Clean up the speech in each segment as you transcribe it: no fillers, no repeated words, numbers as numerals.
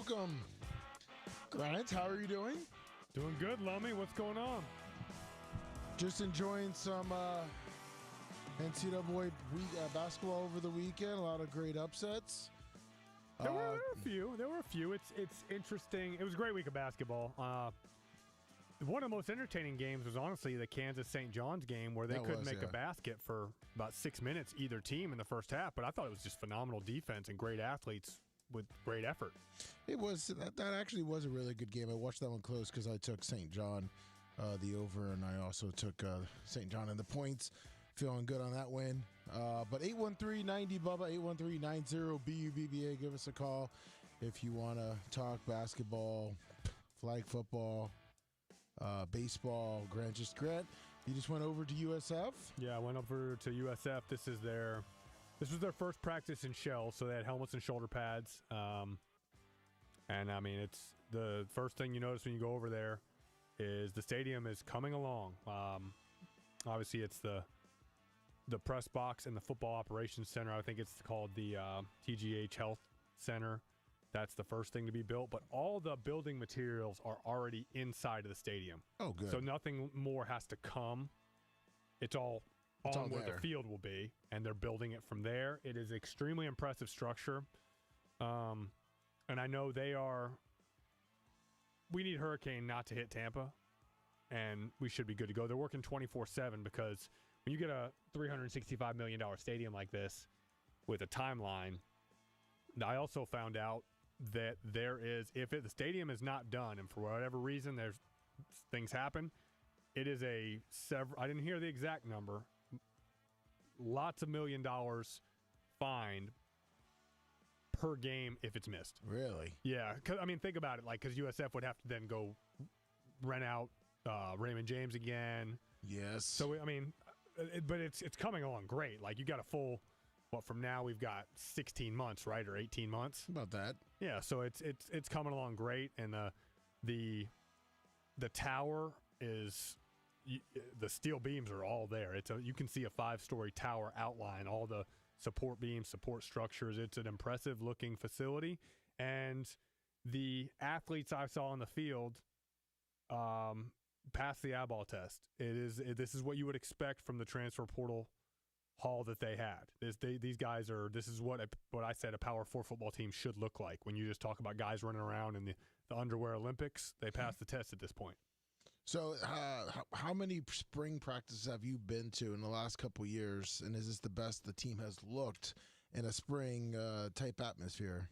welcome. Grant, how are you doing? Doing good, Lummy. What's going on? Just enjoying some NCAA basketball over the weekend. A lot of great upsets. There were a few. It's interesting. It was a great week of basketball. One of the most entertaining games was honestly the Kansas-St. John's game where they couldn't make a basket for about 6 minutes, either team in the first half. But I thought it was just phenomenal defense and great athletes with great effort. It was. That actually was a really good game. I watched that one close because I took St. John the over, and I also took St. John in the points. Feeling good on that win. But 813-90 Bubba, 813-90-BUBBA. Give us a call if you want to talk basketball, flag football, baseball. Grant, you just went over to USF? Yeah, I went over to USF. This was their first practice in shell, so they had helmets and shoulder pads. And I mean, it's the first thing you notice when you go over there is the stadium is coming along. Obviously, it's the press box and the football operations center. I think it's called the TGH Health Center. That's the first thing to be built, but all the building materials are already inside of the stadium. Oh, good. So nothing more has to come. It's all on where the field will be, and they're building it from there. It is extremely impressive structure. And I know we need Hurricane not to hit Tampa, and we should be good to go. They're working 24/7 because when you get a $365 million stadium like this with a timeline, I also found out that the stadium is not done, and for whatever reason things happen, it is I didn't hear the exact number, lots of $1 million fined per game if it's missed. Really? Yeah, think about it, because USF would have to then go rent out Raymond James again. Yes. So, but it's coming along great. You got a full, from now we've got 16 months, right, or 18 months? About that. Yeah, so it's coming along great, and the tower is the steel beams are all there. You can see a 5-story tower outline, all the support beams, support structures. It's an impressive looking facility, and the athletes I saw on the field passed the eyeball test. This is what you would expect from the transfer portal haul that they had. These guys this is what I said a Power 4 football team should look like. When you just talk about guys running around in the underwear Olympics, they passed the test at this point. So how many spring practices have you been to in the last couple of years, and is this the best the team has looked in a spring type atmosphere?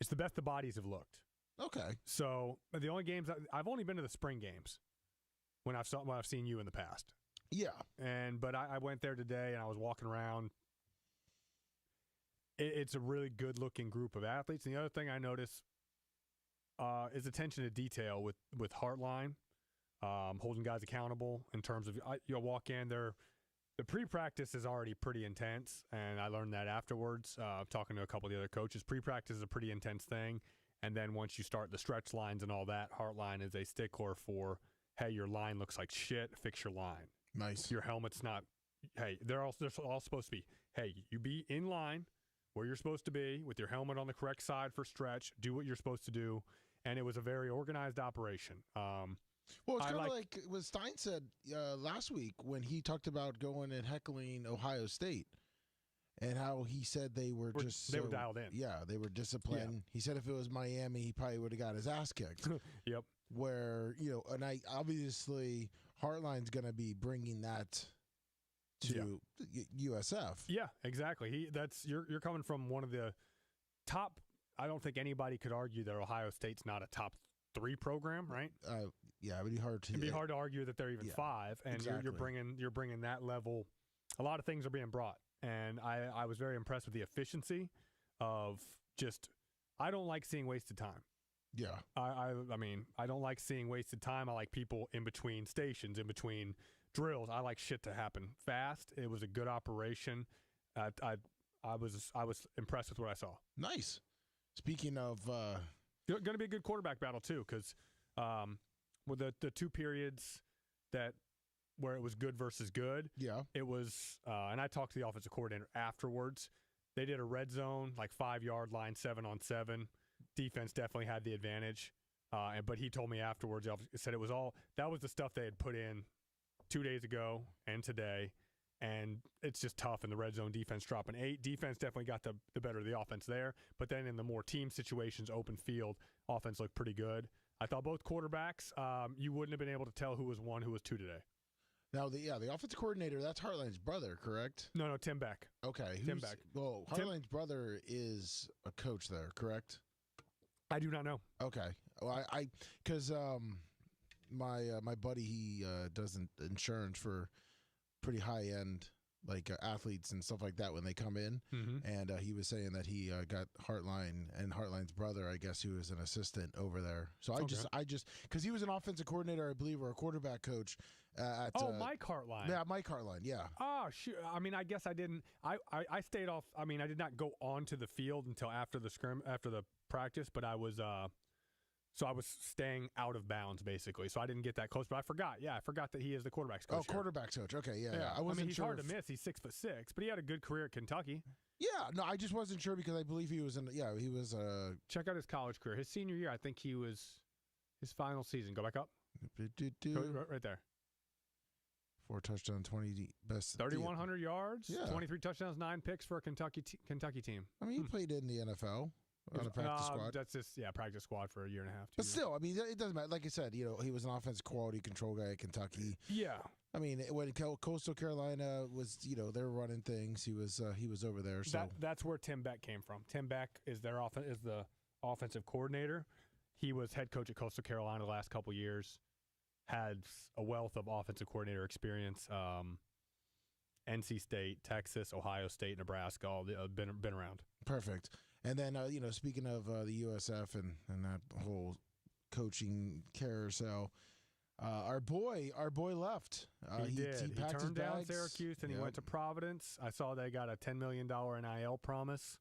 It's the best the bodies have looked. Okay. So the only games I've only been to the spring games when I've seen you in the past. Yeah. But I went there today and I was walking around. It's a really good looking group of athletes. And the other thing I notice is attention to detail with Heartline, holding guys accountable in terms of you'll walk in there. The pre-practice is already pretty intense, and I learned that afterwards, talking to a couple of the other coaches. Pre-practice is a pretty intense thing. And then once you start the stretch lines and all that, Heartline is a stickler for, hey, your line looks like shit, fix your line. Nice. Your helmet's not, hey, they're all supposed to be, hey, you be in line where you're supposed to be with your helmet on the correct side for stretch, do what you're supposed to do. And it was a very organized operation. Well, it's kind of like what Stein said last week when he talked about going and heckling Ohio State. And how he said they were dialed in. Yeah, they were disciplined. Yeah. He said if it was Miami, he probably would have got his ass kicked. Yep. Where, and obviously Heartline's going to be bringing that to USF. Yeah, exactly. You're coming from one of the top. I don't think anybody could argue that Ohio State's not a top 3 program, right? Yeah, it would be hard to. It'd be hard to argue that they're even 5, and exactly. you're bringing that level. A lot of things are being brought. And I was very impressed with the efficiency of I don't like seeing wasted time. Yeah. I don't like seeing wasted time. I like people in between stations, in between drills. I like shit to happen fast. It was a good operation. I was impressed with what I saw. Nice. Speaking of... going to be a good quarterback battle, too, because with the 2 periods where it was good versus good. Yeah. It was, and I talked to the offensive coordinator afterwards. They did a red zone, 5-yard line, 7-on-7. defense definitely had the advantage. But he told me afterwards, he said it was all that was the stuff they had put in 2 days ago and today. And it's just tough in the red zone. Defense dropping 8. Defense definitely got the better of the offense there. But then in the more team situations, open field, offense looked pretty good. I thought both quarterbacks, you wouldn't have been able to tell who was 1, who was 2 today. Now, the offensive coordinator, that's Hartline's brother, correct? No, Tim Beck. Okay. Tim Beck. Well, Hartline's brother is a coach there, correct? I do not know. Okay. Well, because my buddy, he does insurance for pretty high-end athletes and stuff like that when they come in. Mm-hmm. And he was saying that he got Hartline and Hartline's brother, I guess, who was an assistant over there. So I just because he was an offensive coordinator, I believe, or a quarterback coach at Mike Hartline. Yeah, Mike Hartline, yeah. Oh, shoot. I mean, I guess I didn't. I stayed off. I mean, I did not go onto the field until after the practice, but I was so I was staying out of bounds, basically. So I didn't get that close. But I forgot. Yeah, I forgot that he is the quarterback's coach. Oh, quarterback's coach. Okay, yeah. I wasn't he's sure hard to miss. He's 6'6", but he had a good career at Kentucky. Yeah, no, I just wasn't sure because I believe he was he was Check out his college career. His senior year, I think he was his final season. Go back up. Go right there. 4 touchdowns, 20 best. 3,100 yards, yeah. 23 touchdowns, 9 picks for a Kentucky team. I mean, he played in the NFL. On a practice squad. That's just practice squad for a year and a half. But still, I mean, it doesn't matter. Like I said, he was an offensive quality control guy at Kentucky. Yeah. I mean, when Coastal Carolina was, they were running things. He was over there. So that's where Tim Beck came from. Tim Beck is the offensive coordinator. He was head coach at Coastal Carolina the last couple years. Had a wealth of offensive coordinator experience. NC State, Texas, Ohio State, Nebraska, all been around. Perfect. And then, speaking of the USF and that whole coaching carousel, our boy left. He did. He packed turned his down bags. Syracuse and he went to Providence. I saw they got a $10 million NIL promise.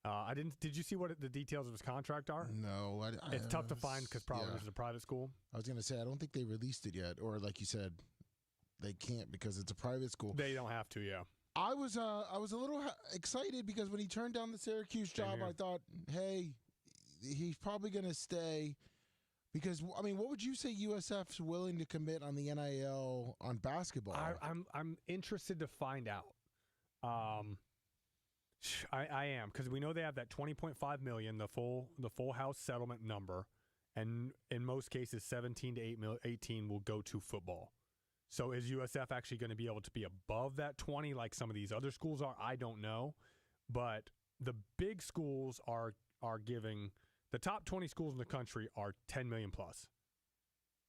I didn't. Did you see what the details of his contract are? No. It's tough to find because Providence is a private school. I was going to say, I don't think they released it yet. Or like you said, they can't because it's a private school. They don't have to, yeah. I was a little excited because when he turned down the Syracuse job, I thought, hey, he's probably going to stay. Because, I mean, what would you say USF's willing to commit on the NIL on basketball? I'm interested to find out. I am, because we know they have that $20.5 million, the full house settlement number, and in most cases, 17 to 18 will go to football. So is USF actually going to be able to be above that 20 like some of these other schools are? I don't know. But the big schools are giving – the top 20 schools in the country are 10 million plus.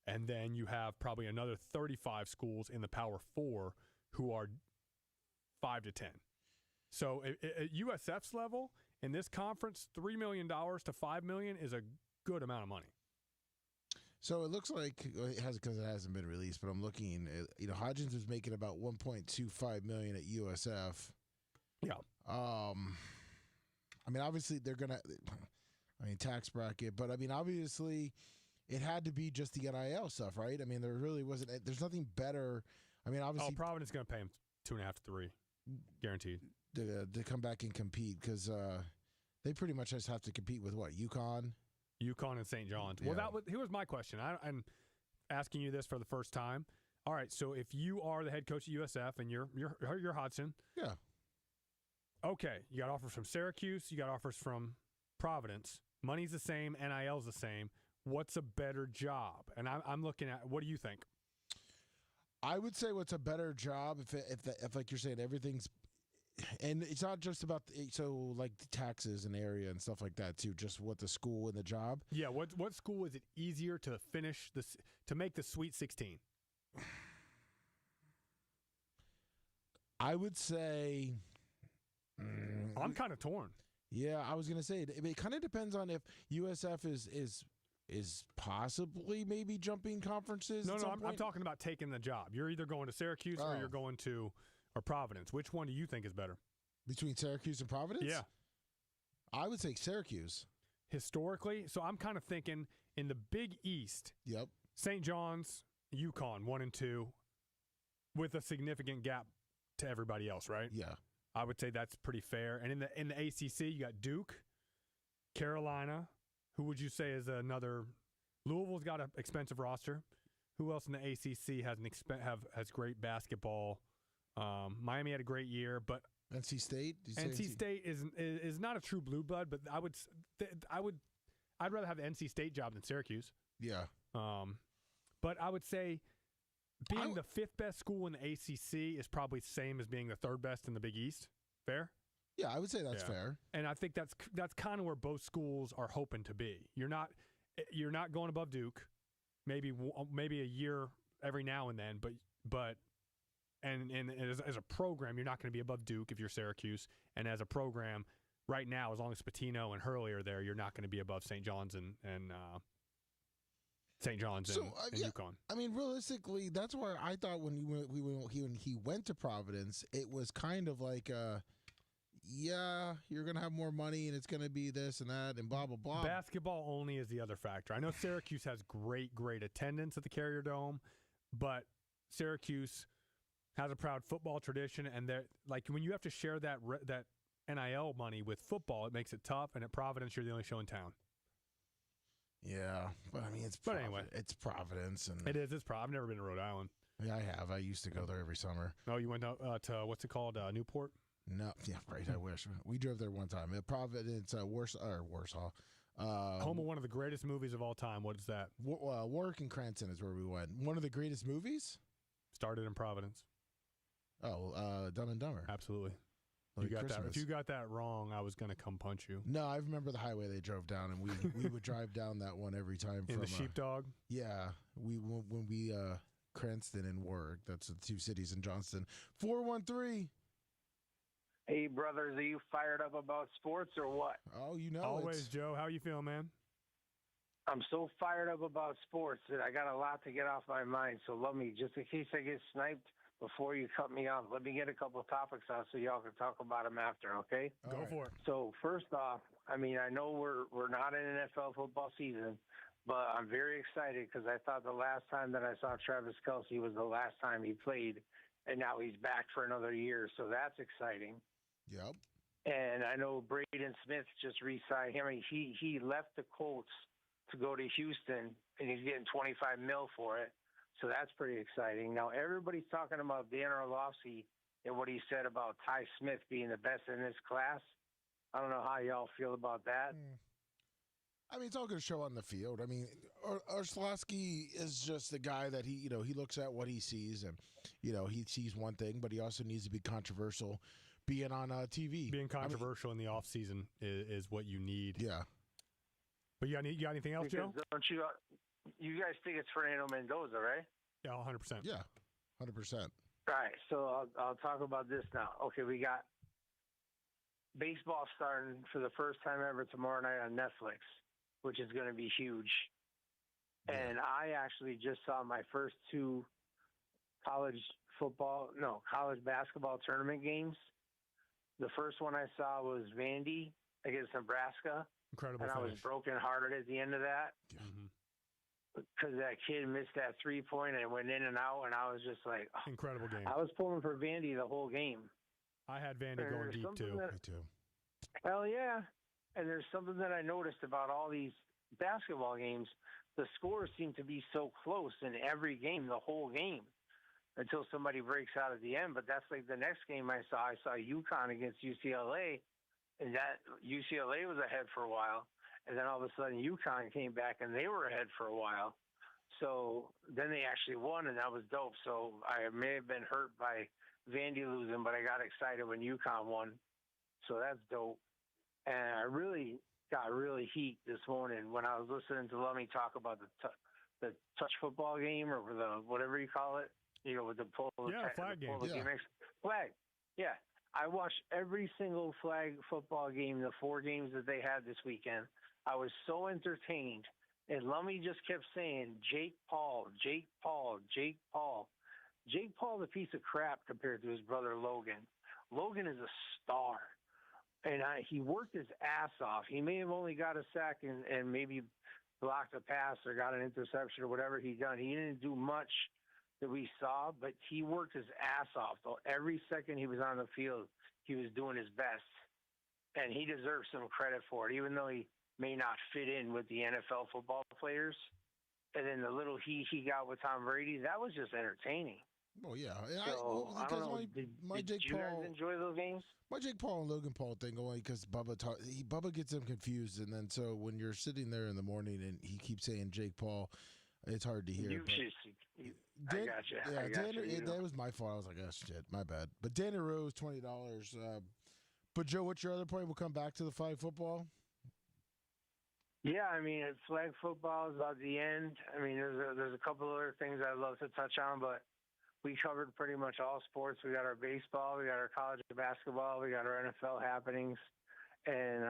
And then you have probably another 35 schools in the Power 4 who are 5 to 10. So at USF's level, in this conference, $3 million to $5 million is a good amount of money. So it looks like it hasn't been released, but I'm looking. Hodgins was making about $1.25 million at USF. Yeah. I mean, obviously they're gonna. I mean, tax bracket, but I mean, obviously, it had to be just the NIL stuff, right? I mean, there really wasn't. There's nothing better. I mean, obviously, Providence is going to pay him 2.5 to 3, guaranteed to come back and compete because they pretty much just have to compete with what UConn and St. John's. Yeah. Well, here was my question. I'm asking you this for the first time. All right, so if you are the head coach at USF and you're Hodgson, yeah, okay, you got offers from Syracuse, you got offers from Providence. Money's the same, NIL's the same. What's a better job? And I'm looking at, what do you think? I would say what's a better job if like you're saying everything's, and it's not just about like the taxes and area and stuff like that too. Just what the school and the job. Yeah, what school is it easier to finish to make the Sweet 16? I would say. I'm kind of torn. Yeah, I was gonna say it kind of depends on if USF is possibly maybe jumping conferences. No, I'm talking about taking the job. You're either going to Syracuse or you're going to Providence. Which one do you think is better? Between Syracuse and Providence? Yeah. I would say Syracuse. Historically, so I'm kind of thinking in the Big East. Yep. St. John's, UConn, 1 and 2, with a significant gap to everybody else, right? Yeah. I would say that's pretty fair. And in the ACC, you got Duke, Carolina, Who would you say is another? Louisville's got an expensive roster. Who else in the ACC has great basketball? Miami had a great year, but NC State. NC State is not a true blue blood, but I'd rather have the NC State job than Syracuse. Yeah. But I would say being the fifth best school in the ACC is probably the same as being the third best in the Big East. Fair? Yeah, I would say that's fair. And I think that's kind of where both schools are hoping to be. You're not going above Duke. Maybe a year every now and then, but as a program, you're not going to be above Duke if you're Syracuse. And as a program, right now, as long as Patino and Hurley are there, you're not going to be above St. John's and St. John's and UConn. I mean, realistically, that's where I thought when he went to Providence, it was kind of like, you're going to have more money and it's going to be this and that and blah, blah, blah. Basketball only is the other factor. I know Syracuse has great attendance at the Carrier Dome, but Syracuse has a proud football tradition, and they're like when you have to share that NIL money with football, it makes it tough. And at Providence, you're the only show in town. Yeah, but I mean, anyway, it's Providence, and it's I've never been to Rhode Island. Yeah, I have. I used to go there every summer. Oh, you went out to what's it called, Newport? No, yeah, right. I wish we drove there one time. Providence, Warsaw. Home of one of the greatest movies of all time. What is that? Warwick and Cranston is where we went. One of the greatest movies. Started in Providence. Oh, Dumb and Dumber. Absolutely. You got that. If you got that wrong, I was gonna come punch you. No, I remember the highway they drove down, and we would drive down that one every time. In the Sheepdog. Yeah, when we Cranston and Warwick. That's the two cities in Johnston. 413. Hey, brothers, are you fired up about sports or what? Oh, you know always, Joe. How you feeling, man? I'm so fired up about sports that I got a lot to get off my mind. So, Lummy, just in case I get sniped before you cut me off, let me get a couple of topics out so y'all can talk about them after, okay? Go for it. So, first off, I mean, I know we're not in NFL football season, but I'm very excited because I thought the last time that I saw Travis Kelce was the last time he played, and now he's back for another year. So that's exciting. Yep. And I know Braden Smith just re-signed him. He left the Colts to go to Houston, and he's getting $25 million for it. So that's pretty exciting. Now, everybody's talking about Dan Orlovsky and what he said about Ty Smith being the best in this class. I don't know how y'all feel about that. I mean, it's all going to show on the field. I mean, Orlovsky is just the guy that he looks at what he sees, and, he sees one thing, but he also needs to be controversial being on TV. Being controversial in the offseason is what you need. Yeah. But you got anything else, Joe? Don't you guys think it's Fernando Mendoza, right? Yeah, 100%. Yeah, 100%. All right, so I'll talk about this now. Okay, we got baseball starting for the first time ever tomorrow night on Netflix, which is going to be huge. Yeah. And I actually just saw my first two college basketball tournament games. The first one I saw was Vandy against Nebraska. Incredible and finish. I was brokenhearted at the end of that. Mm-hmm. Because that kid missed that 3-point and it went in and out, and I was just like, oh. Incredible game. I was pulling for Vandy the whole game. I had Vandy going deep too. Me too. Hell yeah. And there's something that I noticed about all these basketball games. The scores seem to be so close in every game, the whole game, until somebody breaks out at the end. But that's like the next game I saw UConn against UCLA, and that UCLA was ahead for a while. And then all of a sudden UConn came back and they were ahead for a while. So then they actually won, and that was dope. So I may have been hurt by Vandy losing, but I got excited when UConn won. So that's dope. And I really got heat this morning when I was listening to Lummy talk about the touch football game, or the whatever you call it, with the pull. Flag game. Flag. Yeah. I watched every single flag football game, the 4 games that they had this weekend. I was so entertained. And Lummy just kept saying, Jake Paul, Jake Paul, Jake Paul. Jake Paul's a piece of crap compared to his brother Logan. Logan is a star. And he worked his ass off. He may have only got a sack and maybe blocked a pass or got an interception or whatever he done. He didn't do much that we saw, but he worked his ass off. So every second he was on the field, he was doing his best. And he deserves some credit for it, even though he may not fit in with the NFL football players. And then the little he got with Tom Brady, that was just entertaining. Oh yeah, So, I don't know. Did you guys enjoy those games? My Jake Paul and Logan Paul thing only because Bubba gets them confused, and then so when you're sitting there in the morning and he keeps saying Jake Paul, it's hard to hear. I got you. Yeah, that was my fault. I was like, oh shit, my bad. But Danny Rose, $20. But Joe, what's your other point? We'll come back to the flag football. Yeah, I mean, flag football is about the end. I mean, there's a couple other things I'd love to touch on, but we covered pretty much all sports. We got our baseball, we got our college basketball, we got our NFL happenings, and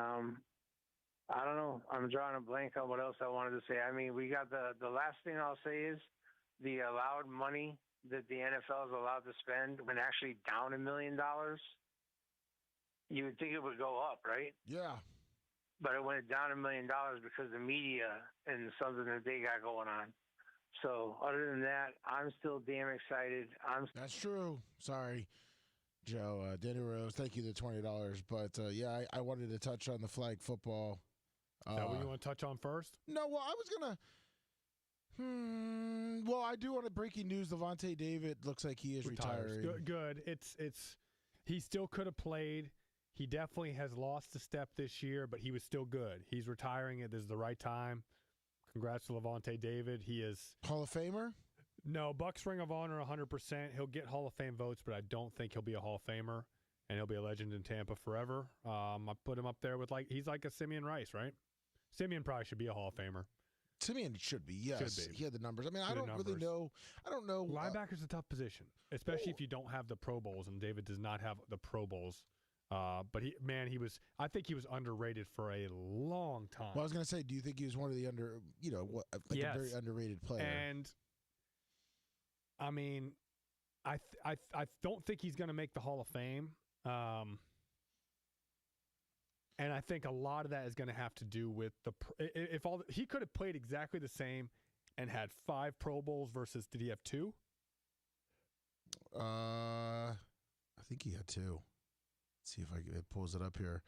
I don't know. I'm drawing a blank on what else I wanted to say. I mean, we got the last thing I'll say is the allowed money that the NFL is allowed to spend when actually down $1 million. You would think it would go up, right? Yeah. But it went down $1 million because of the media and something that they got going on. So other than that, I'm still damn excited. That's true. Sorry, Joe. Danny Rose, thank you, the $20. But yeah, I wanted to touch on the flag football. Is that what you want to touch on first? No, well, I was gonna. Well, I do want to breaking news. Levante David looks like he is retiring. Good. It's he still could have played. He definitely has lost a step this year, but he was still good. He's retiring. This is the right time. Congrats to Levante David. He is Hall of Famer? No, Bucks Ring of Honor 100%. He'll get Hall of Fame votes, but I don't think he'll be a Hall of Famer, and he'll be a legend in Tampa forever. I put him up there with he's like a Simeon Rice, right? Simeon probably should be a Hall of Famer. Simeon should be, yes. Should be. He had the numbers. I mean, I don't really know. I don't know. Linebacker's a tough position, especially if you don't have the Pro Bowls, and David does not have the Pro Bowls. But I think he was underrated for a long time. Well, I was going to say, do you think he was one of the a very underrated player? And I mean, I don't think he's going to make the Hall of Fame. And I think a lot of that is going to have to do with he could have played exactly the same and had 5 Pro Bowls versus, did he have 2? I think he had 2. Let's see if it pulls it up here.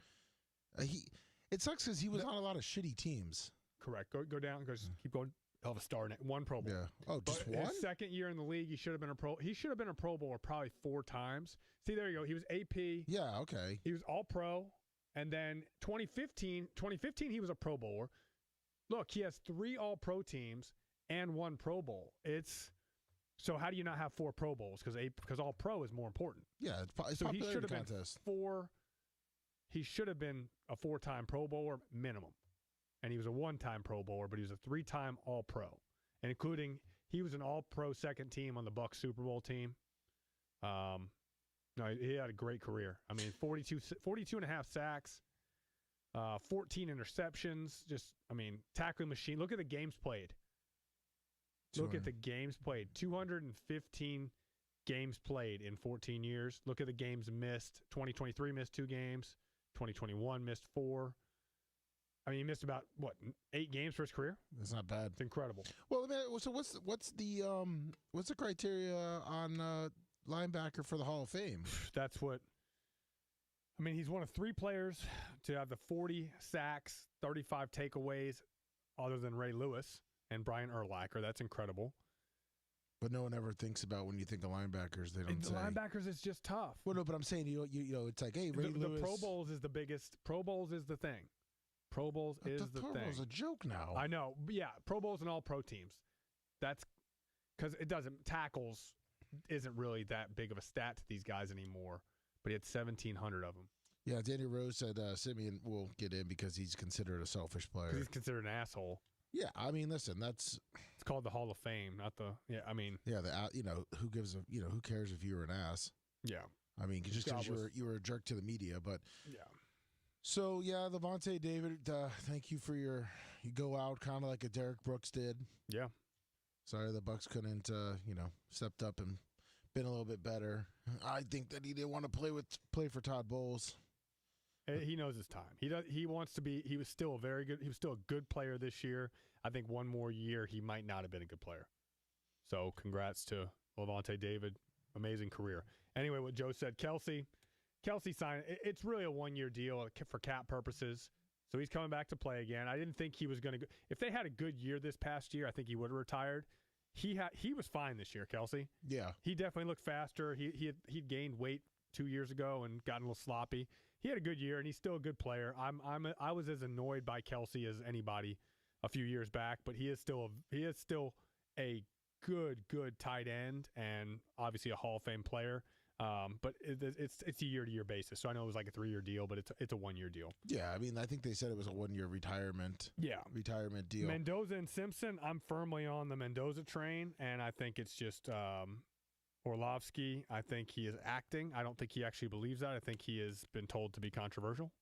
It sucks because he was on a lot of shitty teams. Correct. Go down. Keep going. He'll have a star in it. 1 Pro Bowl. Yeah. Oh, just one? His second year in the league, he should have been a Pro. He should have been a Pro Bowler probably 4 times. See, there you go. He was AP. Yeah. Okay. He was All Pro, and then 2015, he was a Pro Bowler. Look, he has 3 All Pro teams and 1 Pro Bowl. So how do you not have 4 Pro Bowls? Because All Pro is more important. Yeah, it's so he should have contest. Been 4. He should have been a 4-time Pro Bowler minimum, and he was a 1-time Pro Bowler, but he was a 3-time All Pro, and including he was an All Pro second team on the Bucs Super Bowl team. No, he had a great career. I mean, 42 and a half sacks, 14 interceptions. Tackling machine. Look at the games played. Look at the games played. 215 games played in 14 years. Look at the games missed. 2023 missed 2 games. 2021 missed 4. I mean, he missed about 8 games for his career. That's not bad. It's incredible. Well, so what's the criteria on linebacker for the Hall of Fame? That's what. I mean, he's one of 3 players to have the 40 sacks, 35 takeaways, other than Ray Lewis and Brian Urlacher. That's incredible. But no one ever thinks about when you think of linebackers. They don't say. Linebackers is just tough. Well, no, but I'm saying you know it's like, hey, Ray Lewis. The Pro Bowls is the biggest. Pro Bowls is the thing. Pro Bowls is the thing. Pro Bowl's a joke now. I know. But yeah, Pro Bowls and All Pro teams. That's because tackles isn't really that big of a stat to these guys anymore. But he had 1,700 of them. Yeah, Danny Rose said Simeon will get in because he's considered a selfish player. Because he's considered an asshole. Yeah, I mean, listen, it's called the Hall of Fame, not the. Yeah, I mean. Yeah, who gives who cares if you were an ass? Yeah. I mean, just because you were a jerk to the media, but. Yeah. So yeah, Levante David, thank you for you go out kind of like a Derek Brooks did. Yeah. Sorry the Bucks couldn't stepped up and been a little bit better. I think that he didn't want to play for Todd Bowles. He knows his time. He wants to be. He was still a good player this year. I think one more year he might not have been a good player. So congrats to Levante David. Amazing career. Anyway, what Joe said, Kelsey signed. It's really a 1-year deal for cap purposes. So he's coming back to play again. I didn't think he was going to – if they had a good year this past year, I think he would have retired. He was fine this year, Kelsey. Yeah. He definitely looked faster. He'd gained weight 2 years ago and gotten a little sloppy. He had a good year, and he's still a good player. I was as annoyed by Kelsey as anybody a few years back, but he is still a good tight end and obviously a Hall of Fame player. But it's a year-to-year basis. So I know it was like a 3-year deal, but it's a 1-year deal. Yeah, I mean, I think they said it was a 1-year retirement. Yeah, retirement deal. Mendoza and Simpson, I'm firmly on the Mendoza train, and I think it's just Orlovsky. I think he is acting. I don't think he actually believes that. I think he has been told to be controversial.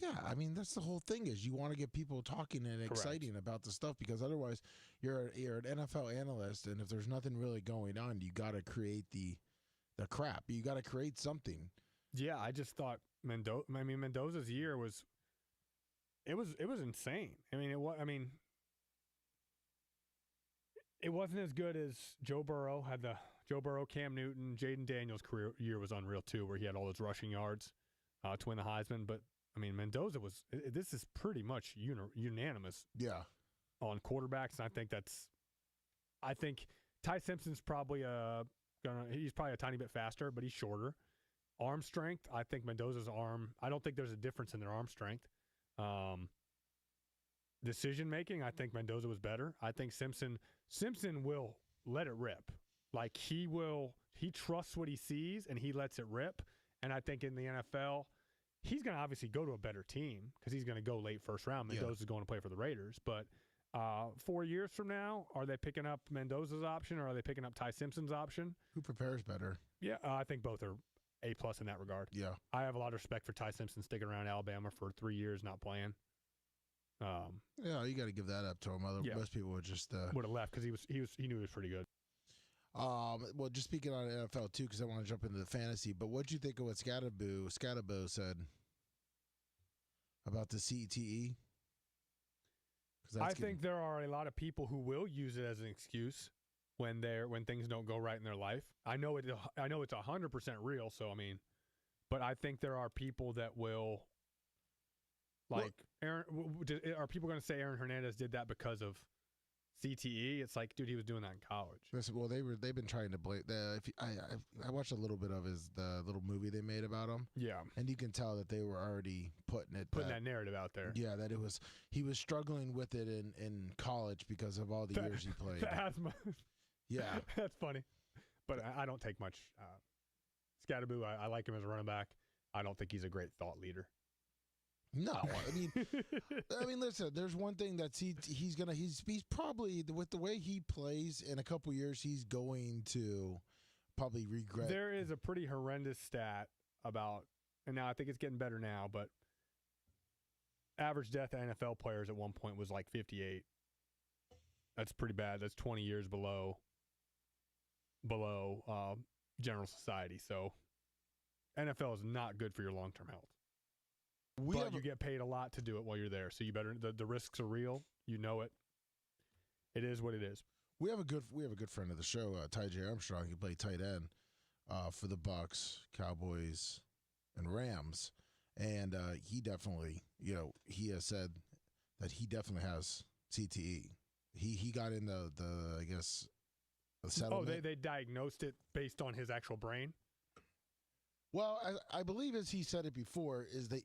Yeah, I mean, that's the whole thing is you want to get people talking and exciting about the stuff because otherwise you're an NFL analyst, and if there's nothing really going on, you got to create the crap. You got to create something. Yeah, I just thought Mendoza's year was insane. It wasn't as good as Joe Burrow had. Joe Burrow, Cam Newton, Jaden Daniels' career year was unreal too, where he had all those rushing yards to win the Heisman. But I mean, Mendoza this is pretty much unanimous. Yeah. On quarterbacks, and I think Ty Simpson's probably he's probably a tiny bit faster, but he's shorter. Arm strength, I think Mendoza's arm, I don't think there's a difference in their arm strength. Decision making, I think Mendoza was better. I think Simpson will let it rip. Like he trusts what he sees and he lets it rip. And I think in the NFL, he's going to obviously go to a better team because he's going to go late first round. Mendoza's going to play for the Raiders. But 4 years from now, are they picking up Mendoza's option or are they picking up Ty Simpson's option? Who prepares better? Yeah, I think both are A+ in that regard. Yeah. I have a lot of respect for Ty Simpson sticking around Alabama for 3 years not playing. Yeah, you got to give that up to him. Most people would just would have left because he knew he was pretty good. Well, just speaking on NFL too, because I want to jump into the fantasy. But what'd you think of what Scatabo said about the CTE? I think there are a lot of people who will use it as an excuse when things don't go right in their life. I know it's 100% real. So I mean, but I think there are people that will. Are people going to say Aaron Hernandez did that because of CTE? It's like, dude, he was doing that in college. Well, they've been trying to blame. I watched a little bit of the little movie they made about him. Yeah, and you can tell that they were already putting that narrative out there. Yeah, that he was struggling with it in college because of all the years he played. The asthma. Yeah, that's funny, but I don't take much. Scatterbo, I like him as a running back. I don't think he's a great thought leader. No, I mean, listen. There's one thing that he's probably, with the way he plays, in a couple years he's going to probably regret. There is a pretty horrendous stat about, and now I think it's getting better now, but average death of NFL players at one point was like 58. That's pretty bad. That's 20 years below general society. So NFL is not good for your long-term health. But you get paid a lot to do it while you're there, so you better. The risks are real. You know it. It is what it is. We have a good friend of the show, Ty J. Armstrong. He played tight end for the Bucks, Cowboys, and Rams, and he definitely, he has said that he definitely has CTE. He got in the I guess the settlement. Oh, they diagnosed it based on his actual brain. Well, I believe, as he said it before, is that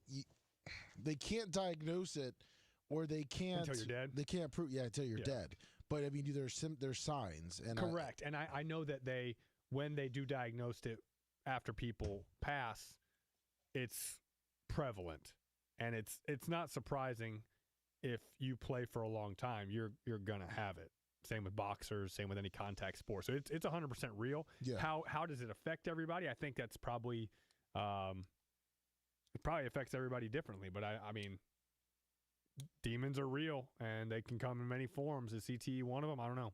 they can't diagnose it, or they can't until you're dead. They can't prove until you're dead. But I mean, there's signs, and correct. And I know that when they do diagnose it after people pass, it's prevalent, and it's not surprising if you play for a long time, you're gonna have it. Same with boxers, same with any contact sport. So it's 100% real. Yeah. How does it affect everybody? I think that's probably it probably affects everybody differently. But I mean, demons are real and they can come in many forms. Is CTE one of them? I don't know.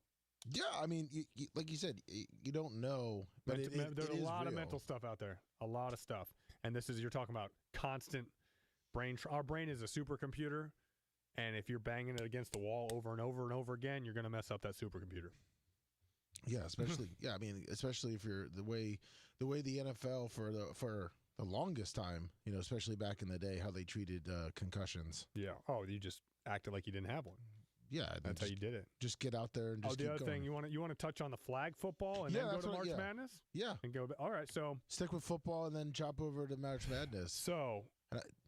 Yeah, I mean, like you said, you don't know, but there's a lot real. of mental stuff out there. A lot of stuff, and you're talking about constant brain. Our brain is a supercomputer. And if you're banging it against the wall over and over and over again, you're going to mess up that supercomputer. Yeah, especially especially if you're the way the NFL for the longest time, especially back in the day, how they treated concussions. Yeah. Oh, you just acted like you didn't have one. Yeah, that's how you did it. Just get out there and just keep the other going. thing you want to touch on the flag football and then go to March Madness. Yeah, and go. All right, so stick with football and then chop over to March Madness. So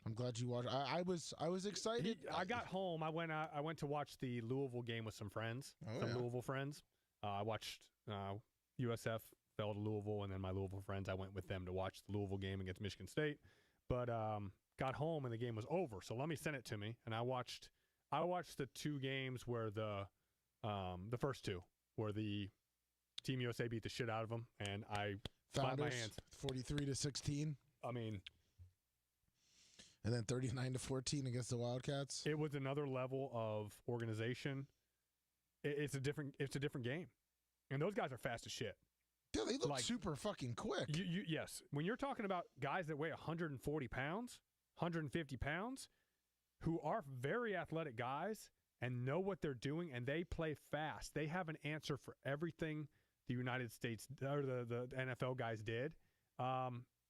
I'm glad you watched. I was excited. I got home. I went to watch the Louisville game with some friends, Louisville friends. I watched USF fell to Louisville, and then my Louisville friends, I went with them to watch the Louisville game against Michigan State. But got home and the game was over. So Lummy sent it to me, and I watched the two games where the first two where the Team USA beat the shit out of them, and I clapped my hands. 43-16. I mean, and then 39-14 against the Wildcats. It was another level of organization. It's a different game, and those guys are fast as shit. Yeah, they look super fucking quick. Yes, when you're talking about guys that weigh 140 pounds, 150 pounds, who are very athletic guys and know what they're doing, and they play fast. They have an answer for everything the United States or the NFL guys did.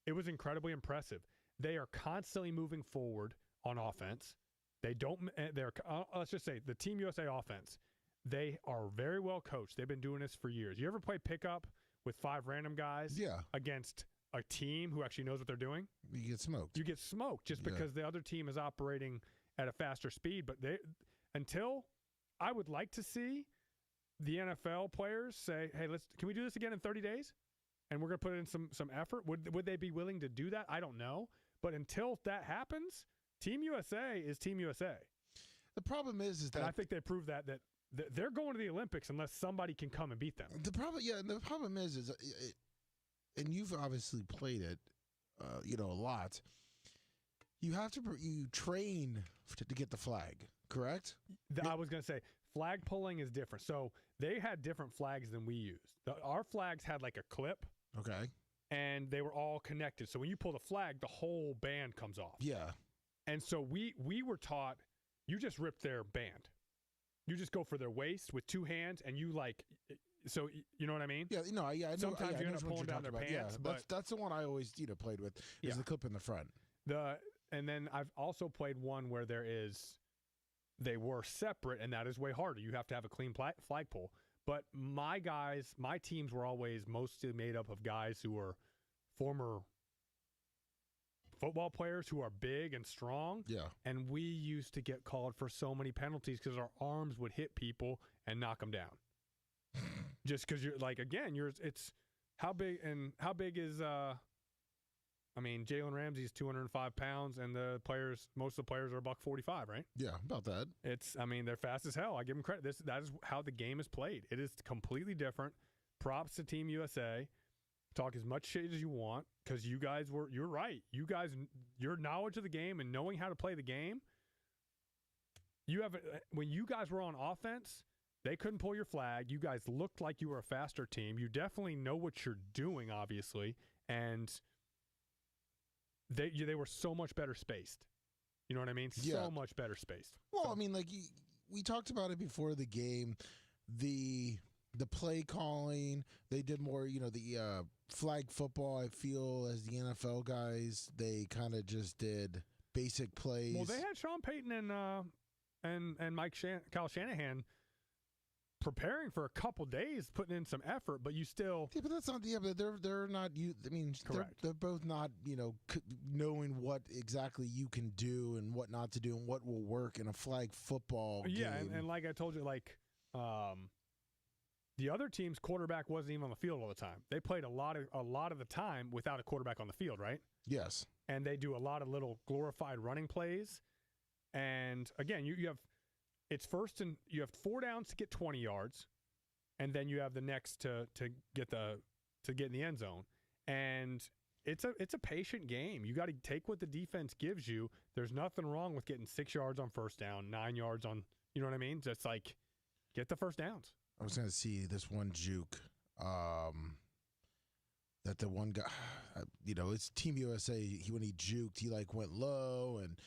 It was incredibly impressive. They are constantly moving forward on offense. Let's just say the Team USA offense, they are very well coached. They've been doing this for years. You ever play pickup with 5 random guys against a team who actually knows what they're doing? You get smoked. You get smoked just because the other team is operating at a faster speed. But until I would like to see the NFL players say, hey, can we do this again in 30 days? And we're going to put in some effort. Would they be willing to do that? I don't know. But until that happens, Team USA is Team USA. The problem is that, and I think they proved that they're going to the Olympics unless somebody can come and beat them. The problem is and you've obviously played it, a lot. You have to train to get the flag, correct? I was going to say flag pulling is different. So they had different flags than we used. Our flags had like a clip. Okay. And they were all connected. So when you pull the flag, the whole band comes off. Yeah. And so we were taught, you just rip their band. You just go for their waist with 2 hands, and you so you know what I mean? Yeah, I know. Sometimes you end up pulling down their pants. Yeah, but that's the one I always played with. Is the clip in the front. And then I've also played one where they were separate, and that is way harder. You have to have a clean flagpole. But my teams were always mostly made up of guys who were former football players who are big and strong. Yeah. And we used to get called for so many penalties because our arms would hit people and knock them down. Just because it's how big is Jalen Ramsey's 205 pounds, and most of the players are $145, right? Yeah, about that. They're fast as hell. I give them credit. That is how the game is played. It is completely different. Props to Team USA. Talk as much shit as you want, because you're right. You guys, your knowledge of the game and knowing how to play the game, when you guys were on offense, they couldn't pull your flag. You guys looked like you were a faster team. You definitely know what you're doing, obviously, and they were so much better spaced. You know what I mean? Yeah. So much better spaced. Well, we talked about it before the game. The play calling, they did more, the flag football, I feel, as the NFL guys, they kind of just did basic plays. Well, they had Sean Payton and Kyle Shanahan preparing for a couple days, putting in some effort, but you still... Yeah, but that's not... Yeah, but they're not... Correct. They're both not, knowing what exactly you can do and what not to do and what will work in a flag football game. Yeah, and like I told you, the other team's quarterback wasn't even on the field all the time. They played a lot of the time without a quarterback on the field, right? Yes. And they do a lot of little glorified running plays. And again, you have... It's first and you have 4 downs to get 20 yards, and then you have the next to get in the end zone. And it's a patient game. You got to take what the defense gives you. There's nothing wrong with getting 6 yards on first down, 9 yards on, you know what I mean? Just get the first downs. I was going to see this one juke that the one guy, it's Team USA. When he juked, he went low, and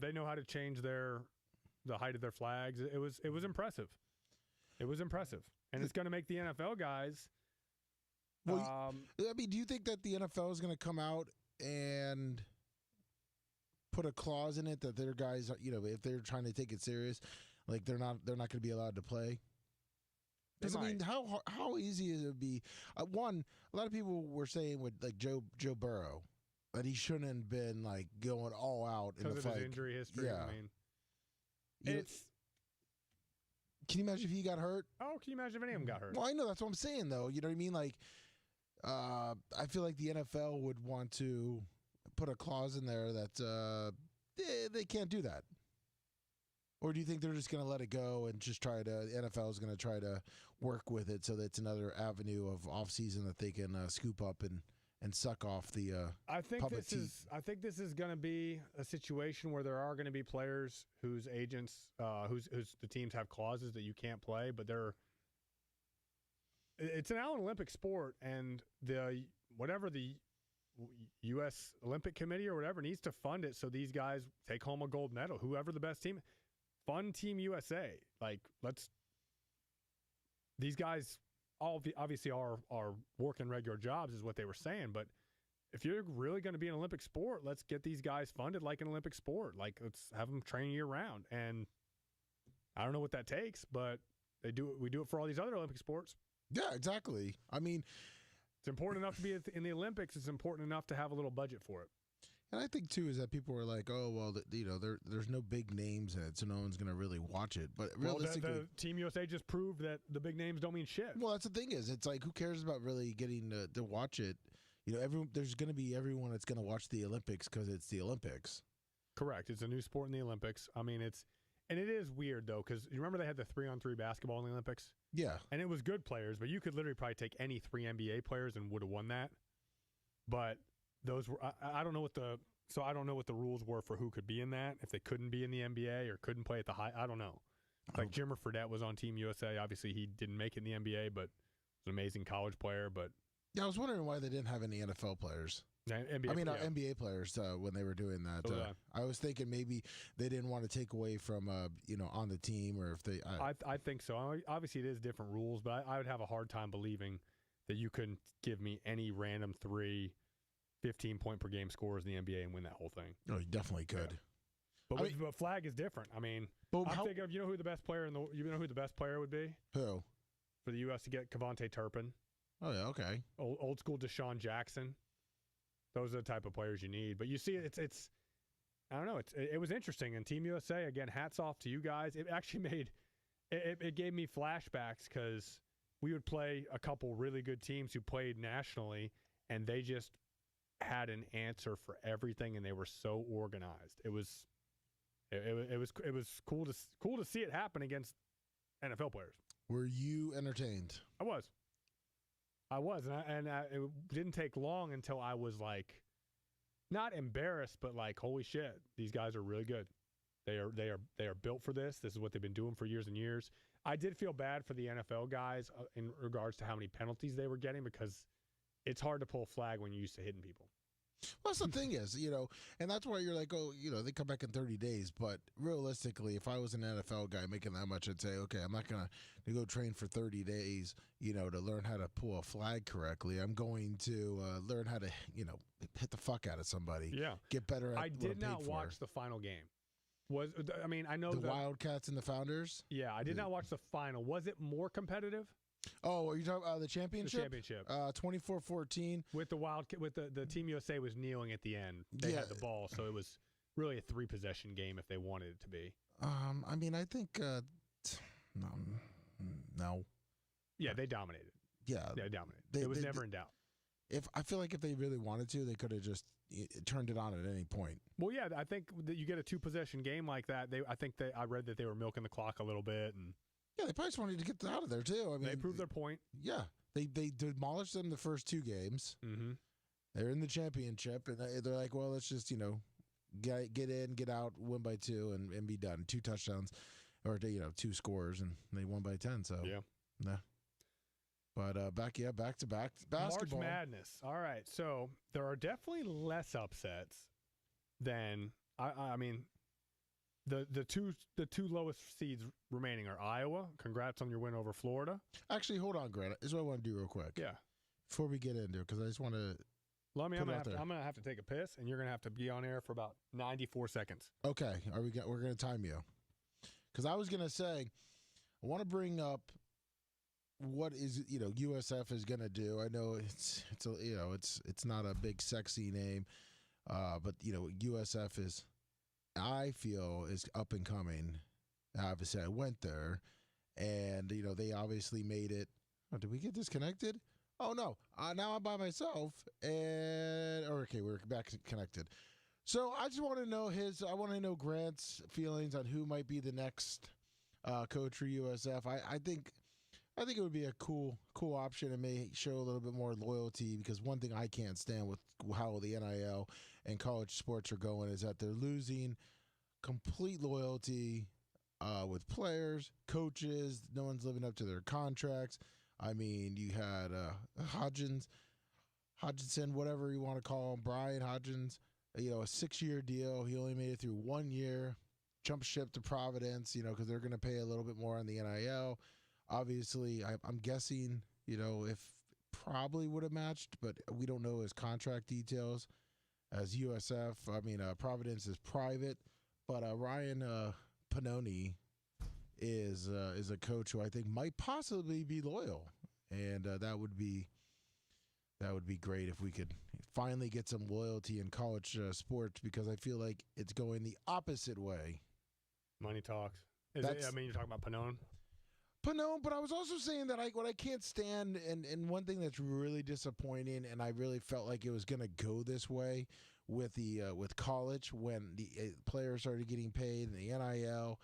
they know how to change the height of their flags. It was impressive. It was impressive. And it's going to make the NFL guys... Well, do you think that the NFL is going to come out and put a clause in it that their guys, if they're trying to take it serious, like they're not going to be allowed to play? Because I mean, how easy is it to be? One, a lot of people were saying with like Joe Burrow that he shouldn't have been like going all out in the fight. Because of his injury history. Yeah. I mean, can you imagine if he got hurt? Oh, can you imagine if any of them got hurt? Well, I know, that's what I'm saying, though. You know what I mean? Like, I feel like the NFL would want to put a clause in there that they can't do that. Or do you think they're just going to let it go and just try to? The NFL is going to try to work with it so that it's another avenue of off season that they can scoop up and suck off the public teeth. I think this is going to be a situation where there are going to be players whose agents, whose the teams have clauses that you can't play, but it's an Olympic sport, and whatever the U.S. Olympic Committee or whatever needs to fund it so these guys take home a gold medal. Whoever the best team, fund Team USA. Like, these guys obviously are working regular jobs is what they were saying, but if you're really going to be an Olympic sport, let's get these guys funded like an Olympic sport. Like, let's have them train year round. And I don't know what that takes, but we do it for all these other Olympic sports. Yeah, exactly. I mean, it's important enough to be in the Olympics. It's important enough to have a little budget for it. And I think, too, is that people were like, oh, well, there's no big names in it, so no one's going to really watch it. But realistically, the Team USA just proved that the big names don't mean shit. Well, that's the thing is, it's like, who cares about really getting to watch it? You know, there's going to be everyone that's going to watch the Olympics because it's the Olympics. Correct. It's a new sport in the Olympics. I mean, it is weird, though, because you remember they had the 3-on-3 basketball in the Olympics? Yeah. And it was good players, but you could literally probably take any 3 NBA players and would have won that. But those were I don't know what the rules were for who could be in that, if they couldn't be in the NBA or couldn't play at the high. I don't know. Like Jimmer Fredette was on Team USA. Obviously, he didn't make it in the NBA, but was an amazing college player. But yeah, I was wondering why they didn't have any NFL players. NBA players when they were doing that. I was thinking maybe they didn't want to take away from on the team, or if they. I think so. Obviously, it is different rules, but I would have a hard time believing that you couldn't give me any random 3 15-point per game scores in the NBA and win that whole thing. Oh, you definitely could. Yeah. But flag is different. I mean, I'm thinking of who the best player who the best player would be? Who? For the U.S. to get Kevontae Turpin. Oh yeah, okay. Old school Deshaun Jackson. Those are the type of players you need. But you see, it's I don't know. It was interesting. And Team USA, again, hats off to you guys. It actually it gave me flashbacks because we would play a couple really good teams who played nationally, and they just had an answer for everything, and they were so organized. It was cool to see it happen against NFL players. Were you entertained? I was, and it didn't take long until I was like, not embarrassed, but like, holy shit, these guys are really good. They are built for this. This is what they've been doing for years and years. I did feel bad for the NFL guys in regards to how many penalties they were getting, because it's hard to pull a flag when you're used to hitting people. Well, that's the thing is, and that's why you're like, oh, they come back in 30 days. But realistically, if I was an NFL guy making that much, I'd say, okay, I'm not going to go train for 30 days, to learn how to pull a flag correctly. I'm going to learn how to, hit the fuck out of somebody. Yeah. Get better at I did not watch the final game. I know the Wildcats and the Founders? Yeah, I did not watch the final. Was it more competitive? Oh, are you talking about the championship? The championship. 24-14. With the Team USA was kneeling at the end. They had the ball, so it was really a 3-possession game if they wanted it to be. I think no. Yeah, they dominated. Yeah, they dominated. It was never in doubt. I feel like if they really wanted to, they could have just turned it on at any point. Well, yeah, I think that you get a 2-possession game like that. I read that they were milking the clock a little bit, and yeah, they probably just wanted to get out of there too. They proved their point. Yeah, they demolished them the first 2 games. Mm-hmm. They're in the championship, and they're like, well, let's just get in, get out, win by 2, and be done. 2 touchdowns, or 2 scores, and they won by 10. So yeah, nah. But back to back basketball. March Madness. All right, so there are definitely less upsets than the two lowest seeds remaining are Iowa. Congrats on your win over Florida. Actually, hold on, Grant. This is what I want to do real quick. Yeah. Before we get into it, because I just want to Lummy, I'm Put it out going to have to take a piss, and you're going to have to be on air for about 94 seconds. Okay. We're going to time you. Because I was going to say, I want to bring up what is USF is going to do. I know it's not a big sexy name, but USF is, I feel, is up and coming. Obviously, I went there, and they obviously made it. Oh, did we get disconnected? Oh no! Now I'm by myself, and okay, we're back connected. So I just want to know I want to know Grant's feelings on who might be the next coach for USF. I think it would be a cool option and may show a little bit more loyalty, because one thing I can't stand with how the NIL and college sports are going is that they're losing complete loyalty with players, coaches. No one's living up to their contracts. I mean, you had Hodgson, whatever you want to call him, Brian Hodgins, a 6-year deal. He only made it through 1 year, jump ship to Providence, because they're going to pay a little bit more on the NIL. Obviously, I'm guessing, if probably would have matched, but we don't know his contract details as USF. I mean, Providence is private, but Ryan Pannoni is a coach who I think might possibly be loyal, and that would be great if we could finally get some loyalty in college sports, because I feel like it's going the opposite way. Money talks. You're talking about Pannone? Pannone, but I was also saying that what I can't stand, and one thing that's really disappointing, and I really felt like it was going to go this way with college when the players started getting paid and the NIL.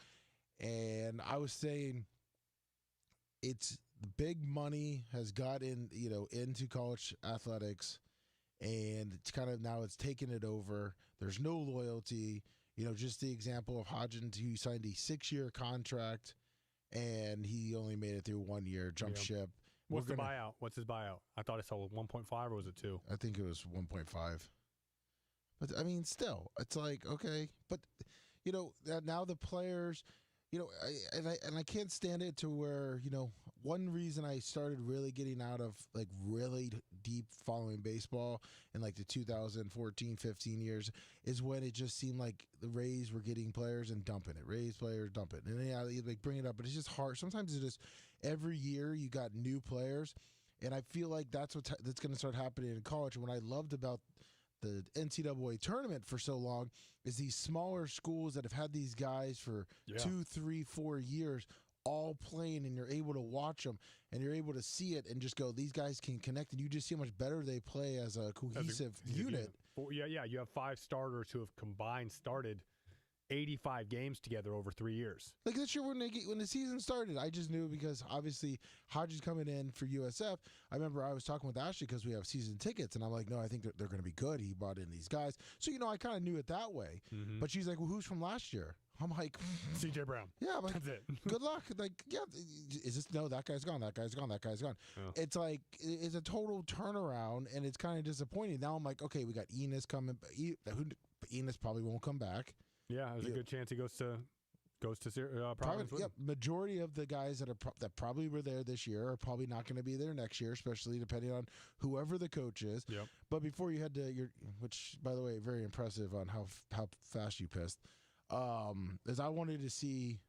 And I was saying, it's big money has gotten into college athletics, and it's kind of now it's taken it over. There's no loyalty. Just the example of Hodgins, who signed a 6-year contract, and he only made it through 1 year, jump ship. What's the buyout? What's his buyout? I thought it sold 1.5, or was it 2? I think it was 1.5. But I mean, still, it's like, okay, but now the players. I can't stand it to where, one reason I started really getting out of really deep following baseball in the 2014, 15 years is when it just seemed like the Rays were getting players and dumping it. Rays players, dump it. And you bring it up, but it's just hard. Sometimes it's just every year you got new players. And I feel like that's going to start happening in college. And what I loved about the NCAA tournament for so long is these smaller schools that have had these guys for 2, 3, 4 years all playing, and you're able to watch them and you're able to see it and just go, these guys can connect, and you just see how much better they play as a cohesive unit. Yeah. You have 5 starters who have combined started 85 games together over 3 years. Like this year when the season started, I just knew, because obviously Hodges coming in for USF. I remember I was talking with Ashley because we have season tickets, and I'm like, no, I think they're going to be good. He brought in these guys. So, I kind of knew it that way. Mm-hmm. But she's like, well, who's from last year? I'm like, CJ Brown. Yeah, I'm like, that's it. Good luck. Like, yeah, is this, no, that guy's gone. That guy's gone. That guy's gone. Oh. It's like, it's a total turnaround, and it's kind of disappointing. Now I'm like, okay, we got Enos coming. Enos probably won't come back. Yeah, there's a good chance he goes to Providence. Yeah, majority of the guys that probably were there this year are probably not going to be there next year, especially depending on whoever the coach is. Yep. But before you had which by the way, very impressive on how fast you pissed. Is I wanted to see,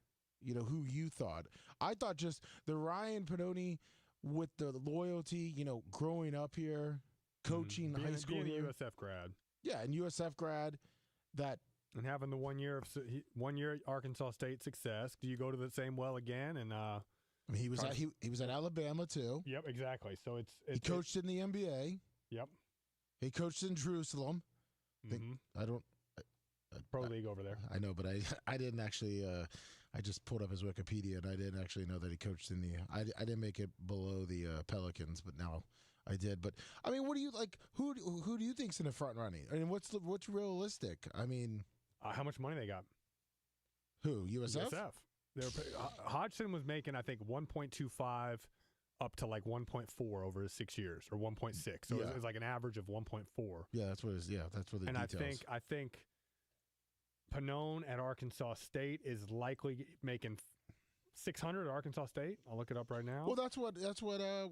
who you thought. I thought just the Ryan Pannoni with the loyalty, growing up here, coaching high school being here. a USF grad. Yeah, and USF grad that. And having the 1 year Arkansas State success, do you go to the same well again? And he was at Alabama too. Yep, exactly. So he coached in the NBA. Yep. He coached in Jerusalem. Mm-hmm. Pro League over there. I know, but I didn't actually. I just pulled up his Wikipedia, and I didn't actually know that he coached in the. I didn't make it below the Pelicans, but now I did. But I mean, what do you like? Who do you think's in the front running? I mean, what's realistic? I mean. How much money they got? Who? USF? Hodgson was making, I think, 1.25 up to 1.4 over his 6 years, or 1.6. So it was like an average of 1.4. Yeah, that's what it is. Yeah, that's what the details. And I think Pannone at Arkansas State is likely making 600 at Arkansas State. I'll look it up right now. Well, that's what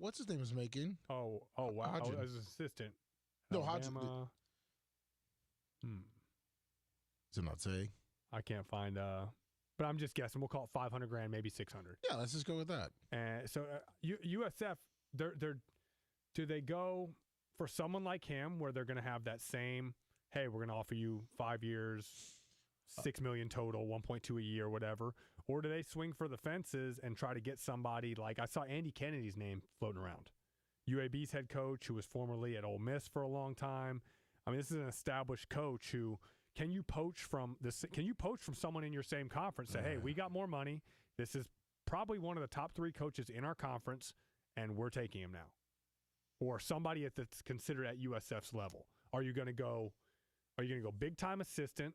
what's his name is making. Oh wow! As an assistant No, Alabama. Does it not say? I can't find. But I'm just guessing. We'll call it $500,000, maybe $600,000. Yeah, let's just go with that. And so USF, do they go for someone like him where they're going to have that same? Hey, we're going to offer you 5 years, $6 million total, 1.2 a year, whatever. Or do they swing for the fences and try to get somebody like I saw Andy Kennedy's name floating around, UAB's head coach who was formerly at Ole Miss for a long time. I mean, this is an established coach who can you poach from this? Can you poach from someone in your same conference? Say, hey, we got more money. This is probably one of the top 3 coaches in our conference, and we're taking him now. Or somebody that's considered at USF's level. Are you going to go big time assistant?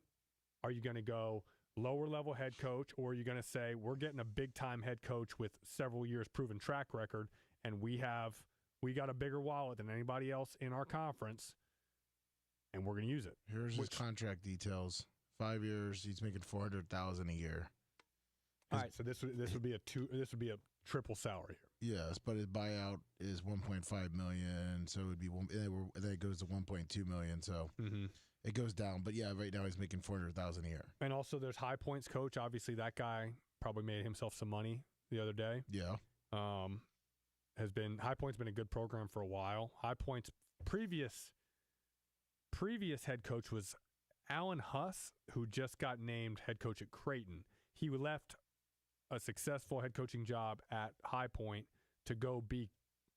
Are you going to go lower level head coach, or are you going to say we're getting a big time head coach with several years proven track record, and we got a bigger wallet than anybody else in our conference, and we're going to use it. Here's his contract details. 5 years, he's making $400,000 a year. All right, so this would be a triple salary here. Yes, but his buyout is $1.5 million, so it would be then it goes to $1.2 million. So it goes down. But yeah, right now he's making $400,000 a year. And also, there's High Point's coach. Obviously, that guy probably made himself some money the other day. Yeah. High Point's been a good program for a while. High Point's previous head coach was Alan Huss, who just got named head coach at Creighton. He left a successful head coaching job at High Point to go be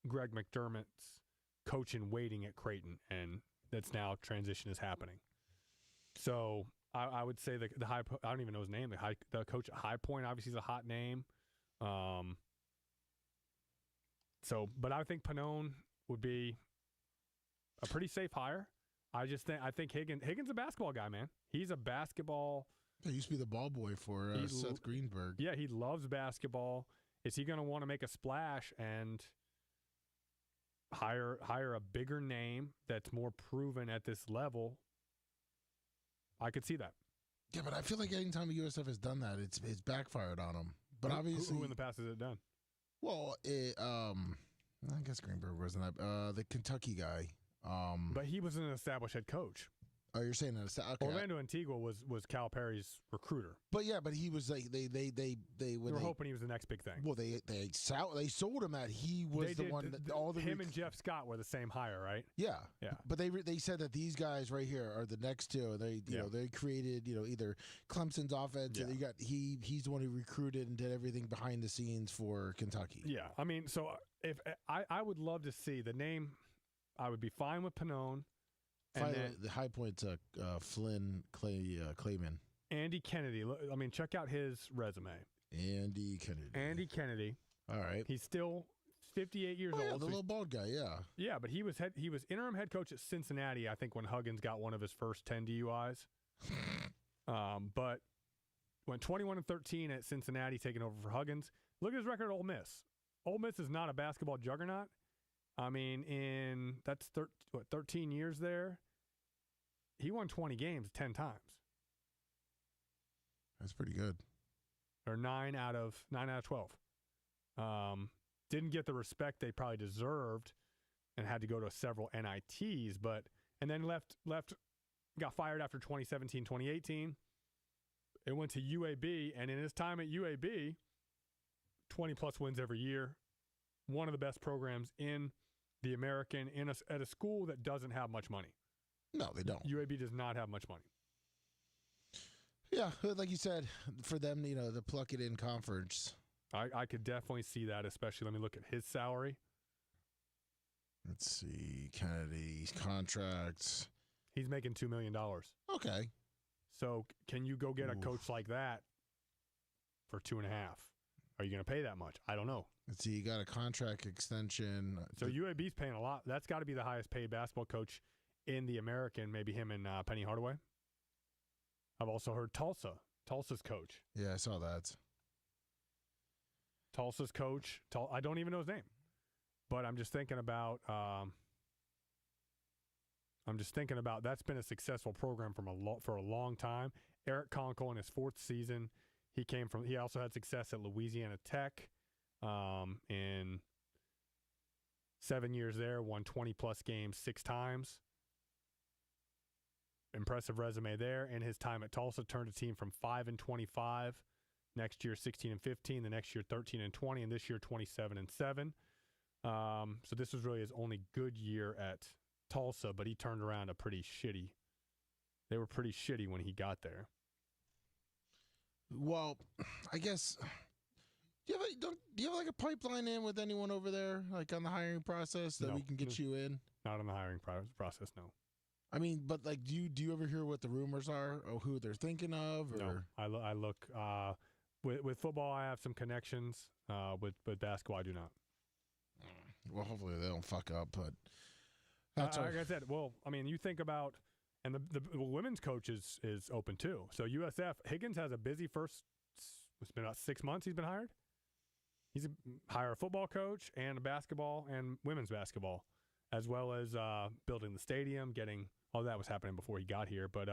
Greg McDermott's coach in waiting at Creighton, and that's now transition is happening. So I would say the I don't even know his name. The coach at High Point obviously is a hot name. But I think Pannone would be a pretty safe hire. I think Higgins a basketball guy, man. He's a basketball. He used to be the ball boy for Seth Greenberg. Yeah, he loves basketball. Is he going to want to make a splash and hire a bigger name that's more proven at this level? I could see that. Yeah, but I feel like any time USF has done that, it's backfired on them. But obviously, who in the past has it done? Well, I guess Greenberg wasn't that. The Kentucky guy. But he was an established head coach. Oh, you're saying that? Okay. Orlando Antigua was Calipari's recruiter. But yeah, but he was like they were hoping he was the next big thing. Well, they sold him at he was one that all the him and Jeff Scott were the same hire, right? Yeah. Yeah. But they said that these guys right here are the next two. And they created either Clemson's offense. Yeah. And he's the one who recruited and did everything behind the scenes for Kentucky. Yeah. I mean, so if I would love to see the name, I would be fine with Pannone. The High Point's Flynn Clayman. Andy Kennedy. I mean, check out his resume. Andy Kennedy. All right. He's still 58 years old. Yeah, the little bald guy, yeah. Yeah, but he was interim head coach at Cincinnati, I think, when Huggins got one of his first 10 DUIs. But went 21-13 at Cincinnati, taking over for Huggins. Look at his record at Ole Miss. Ole Miss is not a basketball juggernaut. I mean, that's 13 years there. He won 20 games 10 times. That's pretty good. Or 9 out of 12. Didn't get the respect they probably deserved and had to go to several NITs, and then left, got fired after 2017, 2018. It went to UAB, and in his time at UAB, 20-plus wins every year. One of the best programs in the American at a school that doesn't have much money. No, they don't. UAB does not have much money. Yeah, like you said, for them, to pluck it in conference. I could definitely see that, especially. Let me look at his salary. Let's see, Kennedy's contracts. He's making $2 million. Okay. So can you go get a coach like that for 2.5? Are you going to pay that much? I don't know. Let's see, you got a contract extension. So UAB's paying a lot. That's got to be the highest paid basketball coach in the American, maybe him and Penny Hardaway. I've also heard Tulsa's coach. Yeah, I saw that. Tulsa's coach. I don't even know his name. But I'm just thinking about that's been a successful program for a long time. Eric Conkle in his 4th season. He also had success at Louisiana Tech. In 7 years there, won 20-plus games 6 times. impressive resume there. In his time at Tulsa, turned a team from 5-25. Next year, 16-15. The next year, 13-20, and this year, 27-7. So this was really his only good year at Tulsa, but he turned around they were pretty shitty when he got there. Well, I guess, do you have like a pipeline in with anyone over there, like on the hiring process that we can get you in? Not on the hiring process, no. I mean, but like, do you ever hear what the rumors are or who they're thinking of? Or? No, I look, with football, I have some connections. With basketball, I do not. Well, hopefully they don't fuck up, but like I said, well, I mean, you think about, and the women's coach is open too. So USF, Higgins has a busy it's been about 6 months he's been hired. He's hired a football coach and a basketball and women's basketball, as well as building the stadium, all that was happening before he got here. But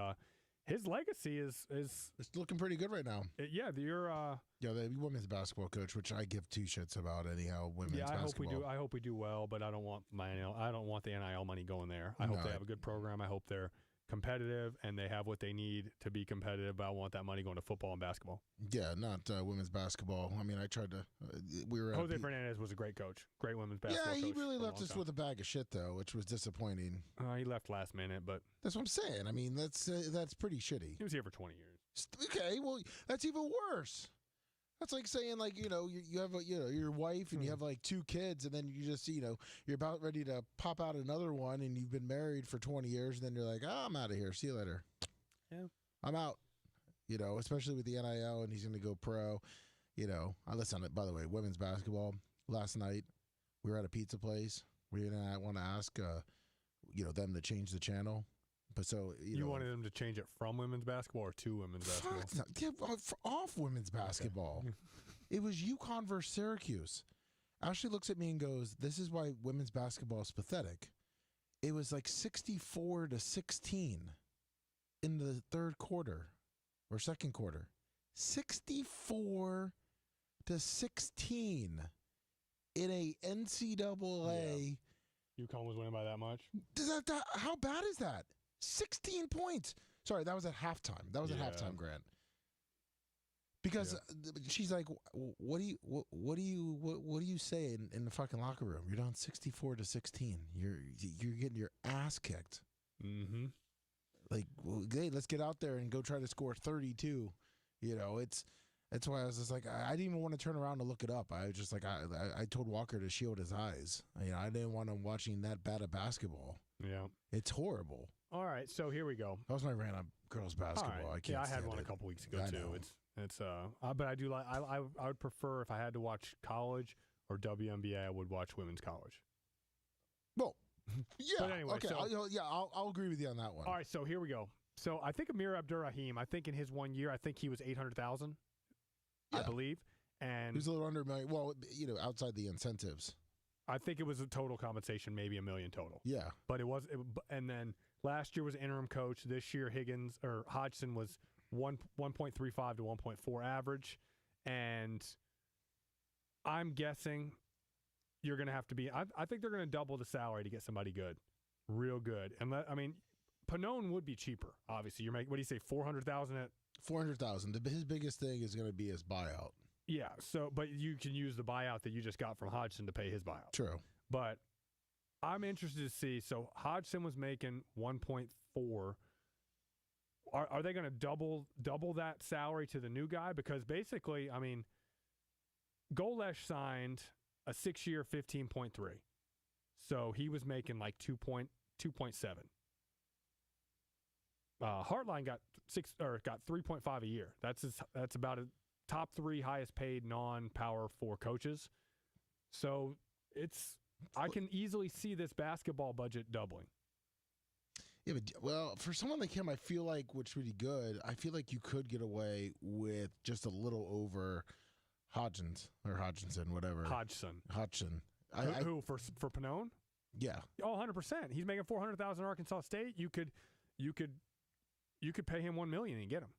his legacy is it's looking pretty good right now. The women's basketball coach, which I give two shits about anyhow. Women's basketball. I hope we do well, but I don't want the NIL money going there. I hope they have a good program. I hope they're competitive and they have what they need to be competitive. But I want that money going to football and basketball. Yeah, not women's basketball. I mean, I tried to. Jose Fernandez was a a great women's basketball. Yeah, he coach really left us with a bag of shit though, which was disappointing. He left last minute, but that's what I'm saying. I mean, that's pretty shitty. He was here for 20 years. Okay, well, that's even worse. That's like saying, like, you have your wife and you have like 2 kids, and then you just, you're about ready to pop out another one, and you've been married for 20 years, and then you're like, oh, I'm out of here. See you later. Yeah, I'm out. Especially with the NIL, and he's going to go pro. I listen. By the way, women's basketball. Last night, we were at a pizza place. We want to ask, them to change the channel. But so you wanted them to change it from women's basketball or to women's basketball? Off women's basketball. Okay. It was UConn versus Syracuse. Ashley looks at me and goes, "This is why women's basketball is pathetic." It was like 64-16 in the third quarter or second quarter. 64-16 in a NCAA. Yeah. UConn was winning by that much. How bad is that? 16 points. Sorry, that was at halftime. At halftime, Grant. Because she's like, what do you say in the fucking locker room? You're down 64-16. You're getting your ass kicked. Mm-hmm. Like, hey, let's get out there and go try to score 32. That's why I was just like, I didn't even want to turn around to look it up. I was just like, I told Walker to shield his eyes. I didn't want him watching that bad of basketball. Yeah, it's horrible. All right, so here we go. That was my rant on girls basketball. Right. I had one a couple weeks ago too. It's but I do like. I would prefer if I had to watch college or WNBA, I would watch women's college. Well, yeah. But anyway, okay. I'll agree with you on that one. All right, so here we go. So I think Amir Abdurrahim. I think in his 1 year, I think he was 800,000. Yeah. I believe, and he was a little under $1 million. Well, outside the incentives. I think it was a total compensation, maybe $1 million total. Yeah, but and then last year was interim coach. This year, Hodgson was 1.35 to 1.4 average, and I'm guessing you're going to have to be. I think they're going to double the salary to get somebody good, real good. And Pannone would be cheaper. Obviously, you're making, what do you say, 400,000 at 400,000. His biggest thing is going to be his buyout. Yeah, but you can use the buyout that you just got from Hodgson to pay his buyout. True. But I'm interested to see. So Hodgson was making 1.4. Are they going to double that salary to the new guy? Because basically, Golesh signed a 6-year, 15.3. So he was making like 2.7. Hartline got 3.5 a year. That's about a top 3 highest paid non-Power 4 coaches. So I can easily see this basketball budget doubling. Yeah, but for someone like him, I feel like, which would be good, I feel like you could get away with just a little over Hodgson, whatever. Hodgson. Who for Pannone? Yeah. Oh, 100%. He's making $400,000 at Arkansas State. You could pay him $1 million and get him.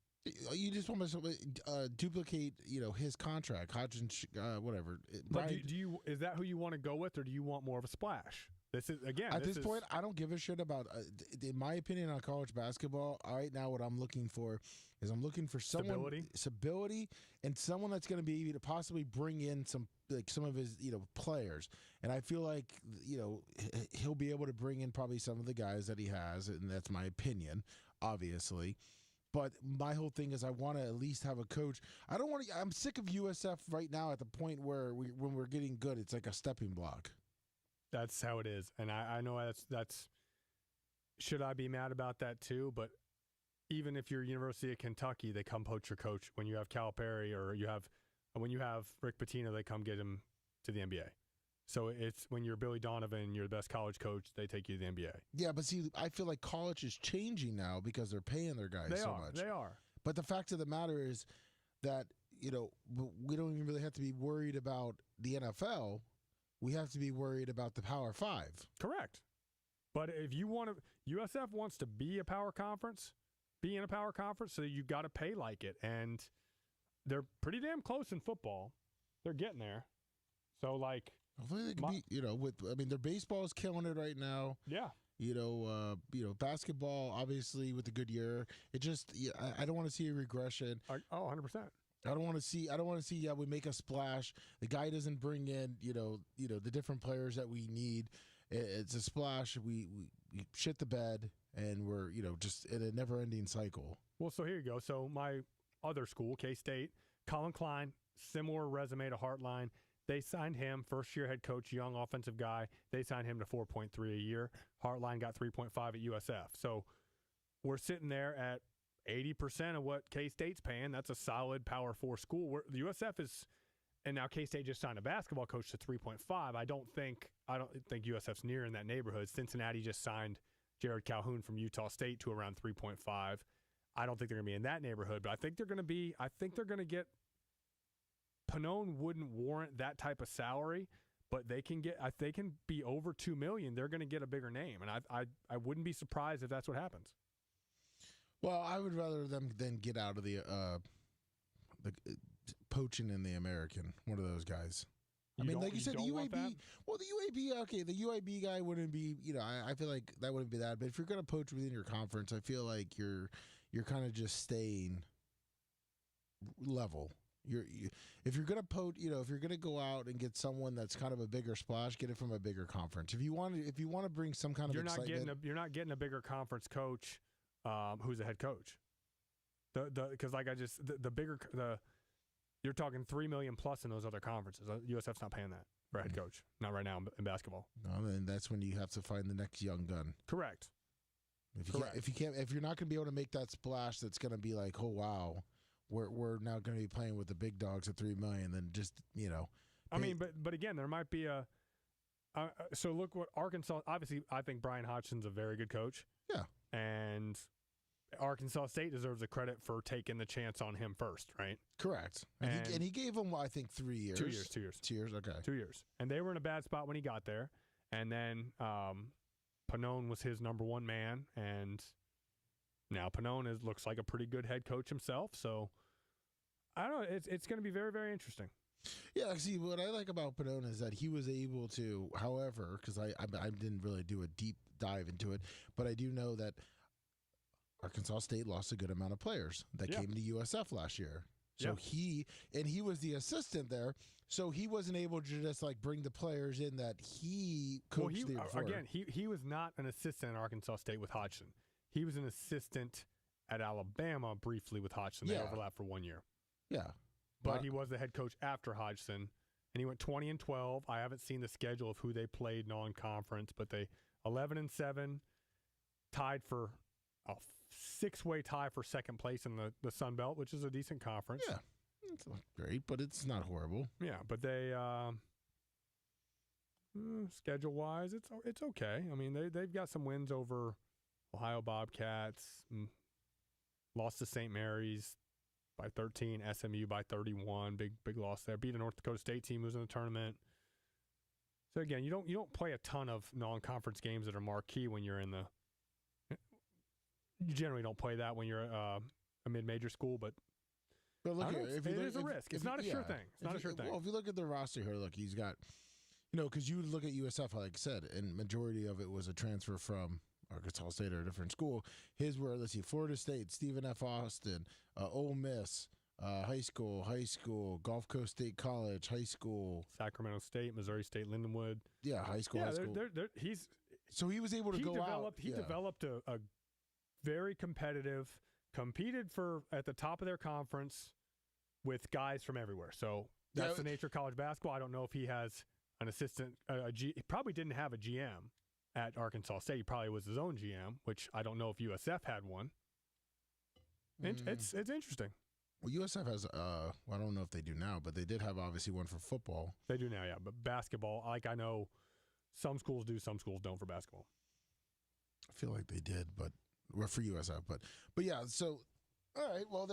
You just want to duplicate, his contract, Hodgson, whatever. But is that who you want to go with, or do you want more of a splash? This is again at this point. I don't give a shit about. In my opinion, on college basketball, right now, what I'm looking for is someone stability and someone that's going to be able to possibly bring in some of his players. And I feel like he'll be able to bring in probably some of the guys that he has, and that's my opinion, obviously. But my whole thing is I want to at least have a coach. I don't want to. I'm sick of USF right now at the point where when we're getting good, it's like a stepping block. That's how it is, and I know that's. Should I be mad about that too? But even if you're University of Kentucky, they come poach your coach. When you have Calipari or when you have Rick Pitino, they come get him to the NBA. So it's when you're Billy Donovan, you're the best college coach, they take you to the NBA. Yeah, but see, I feel like college is changing now because they're paying their guys so much. They are. But the fact of the matter is that we don't even really have to be worried about the NFL. We have to be worried about the Power Five. Correct. But if you want to, USF wants to be a power conference, be in a power conference, so you got to pay like it. And they're pretty damn close in football. They're getting there. So, hopefully they can be, their baseball is killing it right now. Yeah. Basketball, obviously, with a good year. It just, I don't want to see a regression. 100%. I don't want to see. We make a splash. The guy doesn't bring in, the different players that we need. It's a splash. We shit the bed, and we're, just in a never-ending cycle. Well, so here you go. So my other school, K-State, Colin Klein, similar resume to Hartline. They signed him, first-year head coach, young offensive guy. They signed him to $4.3 a year. Hartline got $3.5 at USF. So we're sitting there at 80% of what K-State's paying. That's a solid Power 4 school. The USF is, and now K-State just signed a basketball coach to 3.5. I don't think USF's near in that neighborhood. Cincinnati just signed Jared Calhoun from Utah State to around 3.5. I don't think they're going to be in that neighborhood, but I think they're going to get. Pannone wouldn't warrant that type of salary, but they can be over $2 million. They're going to get a bigger name, and I wouldn't be surprised if that's what happens. Well, I would rather them than get out of the poaching in the American. One of those guys. Like you said, the UAB. Well, the UAB. Okay, the UAB guy wouldn't be. I feel like that wouldn't be that. But if you're going to poach within your conference, I feel like you're kind of just staying level. If you're going to poach, if you're going to go out and get someone that's kind of a bigger splash, get it from a bigger conference. If you want to bring some kind of excitement, you're not getting a bigger conference coach who's a head coach. Because you're talking $3 million plus in those other conferences. USF's not paying that for a head coach, not right now in basketball. No, then that's when you have to find the next young gun. Correct. If you're not going to be able to make that splash, that's going to be like, oh wow. We're now going to be playing with the big dogs at $3 million. Then just but again, there might be a. So look what Arkansas. Obviously, I think Brian Hodgson's a very good coach. Yeah, and Arkansas State deserves the credit for taking the chance on him first, right? Correct. And he gave him, I think, 3 years. 2 years. 2 years. 2 years. Okay. 2 years, and they were in a bad spot when he got there, and then Pannone was his number one man, and. Now Pannone looks like a pretty good head coach himself, so I don't know. It's going to be very, very interesting. Yeah, see, what I like about Pannone is that he was able to, however, because I didn't really do a deep dive into it, but I do know that Arkansas State lost a good amount of players that came to USF last year. So he was the assistant there, so he wasn't able to just bring the players in that he coached the year before. Again, he was not an assistant at Arkansas State with Hodgson. He was an assistant at Alabama briefly with Hodgson. They overlapped for 1 year. Yeah. But he was the head coach after Hodgson, and he went 20-12. I haven't seen the schedule of who they played non-conference, but they 11-7, tied for a 6-way tie for second place in the Sun Belt, which is a decent conference. Yeah. It's not great, but it's not horrible. Yeah, but they schedule-wise, it's okay. I mean, they've got some wins over Ohio Bobcats, lost to St. Mary's by 13, SMU by 31, big loss there. Beat a North Dakota State team who was in the tournament. So again, you don't play a ton of non-conference games that are marquee when you're in the. You generally don't play that when you're a mid-major school, but look, it is a risk. It's not a sure thing. It's not a sure thing. Well, if you look at the roster here, look, he's got Because you look at USF, like I said, and majority of it was a transfer from Arkansas State or a different school. His were, let's see, Florida State, Stephen F. Austin, Ole Miss, high school, Gulf Coast State College, high school, Sacramento State, Missouri State, Lindenwood. Yeah, high school. So he was able to go out. He developed a very competitive, competed at the top of their conference with guys from everywhere. So that's the nature of college basketball. I don't know if he has an assistant. He probably didn't have a GM at Arkansas State. He probably was his own GM, which I don't know if USF had one. It's interesting. Well, USF has, I don't know if they do now, but they did have obviously one for football. They do now, yeah. But basketball, I know some schools do, some schools don't for basketball. I feel like they did, but for USF. But yeah, so, all right, well,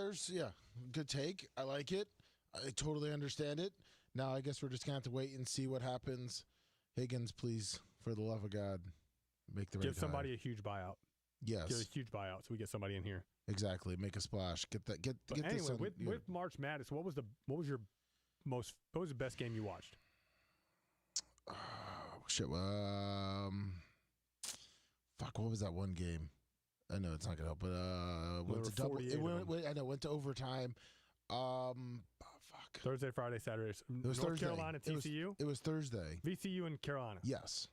good take. I like it. I totally understand it. Now I guess we're just going to have to wait and see what happens. Higgins, please, for the love of God, make the right Give somebody a huge buyout. Yes. Give a huge buyout so we get somebody in here. Exactly. Make a splash. Get anyway, this on, with March Madness, what was the best game you watched? Shit. Fuck, what was that one game? I know it's not gonna help, but went to double. Went to overtime. Fuck. Thursday, Friday, Saturday. It was North Thursday. Carolina, TCU. It was Thursday. VCU and Carolina. Yes.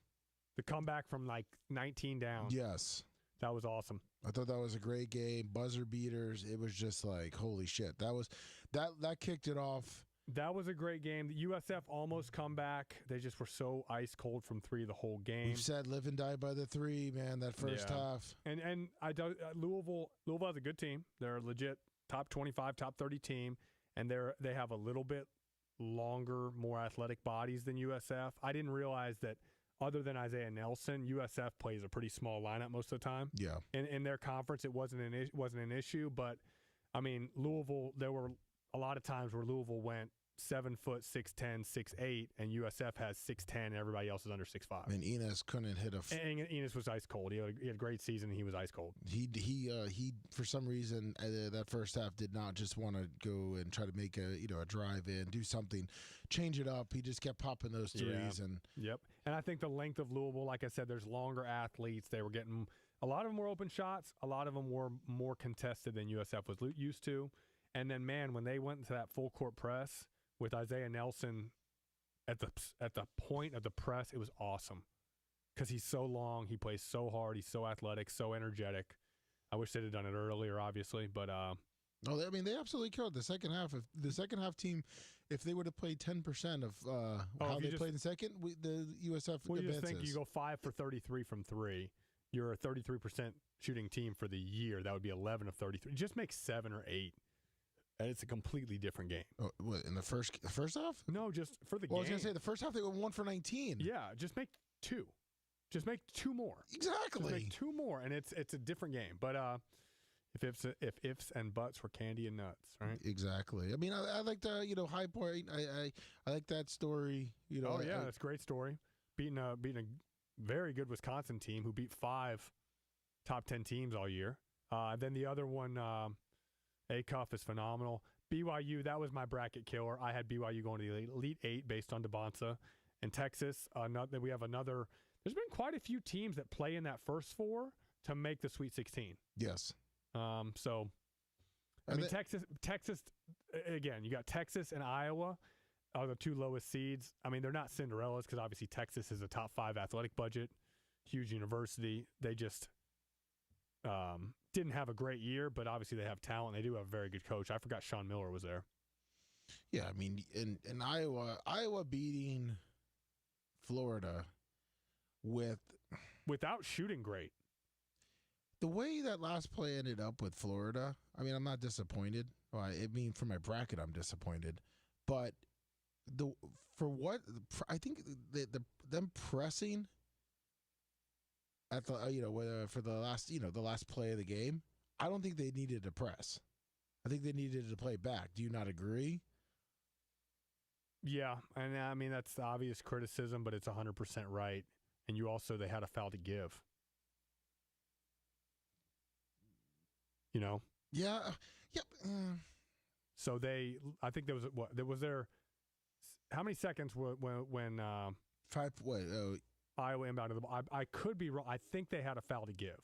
The comeback from like 19 down. Yes. That was awesome. I thought that was a great game. Buzzer beaters. It was just like, holy shit. That kicked it off. That was a great game. The USF almost come back. They just were so ice cold from three the whole game. We've said live and die by the three, man, that first half. And Louisville has a good team. They're a legit top 25, top 30 team, and they have a little bit longer, more athletic bodies than USF. I didn't realize that other than Isaiah Nelson, USF plays a pretty small lineup most of the time. Yeah. In their conference, it wasn't an issue, but I mean, Louisville, there were a lot of times where Louisville went 7 foot, 6'10", 6'8", and USF has 6'10", and everybody else is under 6'5". And Enes couldn't hit and Enes was ice cold. He had a great season, and he was ice cold. He for some reason that first half did not just want to go and try to make a drive in, do something, change it up. He just kept popping those threes. Yep. And I think the length of Louisville, like I said, there's longer athletes. They were getting a lot of them were open shots. A lot of them were more contested than USF was used to. And then, man, when they went into that full court press with Isaiah Nelson at the point of the press, it was awesome because he's so long, he plays so hard, he's so athletic, so energetic. I wish they'd have done it earlier, obviously, but no, I mean they absolutely killed the second half. If the second half team, if they would have played 10% of how they played in second, the USF well, you advances. just think you go 5 for 33 from three. You're a 33% shooting team for the year. That would be 11 of 33. Just make 7 or 8. And it's a completely different game. Oh, what, in the first half? No, just for the game. I was going to say, the first half they went 1 for 19. Yeah, just make 2. Just make 2 more. Exactly. Just make 2 more, and it's a different game. But if ifs and buts were candy and nuts, right? Exactly. I mean, I like the High Point. I like that story. Oh yeah, that's a great story. Beating a very good Wisconsin team who beat 5 top 10 teams all year. Then the other one. A-Cuff is phenomenal. BYU, that was my bracket killer. I had BYU going to the Elite 8 based on DeBonsa. And Texas, we have another. There's been quite a few teams that play in that first 4 to make the Sweet 16. Yes. So, I mean, Texas, again, you got Texas and Iowa are the 2 lowest seeds. I mean, they're not Cinderellas because obviously Texas is a top 5 athletic budget, huge university. They just didn't have a great year, but obviously they have talent. They do have a very good coach. I forgot Sean Miller was there. Yeah, I mean, in Iowa beating Florida without shooting great. The way that last play ended up with Florida, I mean, I'm not disappointed. Well, I mean, for my bracket, I'm disappointed. But I think them pressing at the for the last play of the game, I don't think they needed to press. I think they needed to play back. Do you not agree? Yeah, and I mean that's the obvious criticism, but it's 100% right. And they had a foul to give. Yeah. Yep. So I think there was how many seconds when 5 what? Oh, Iowa inbound to the ball. I could be wrong. I think they had a foul to give.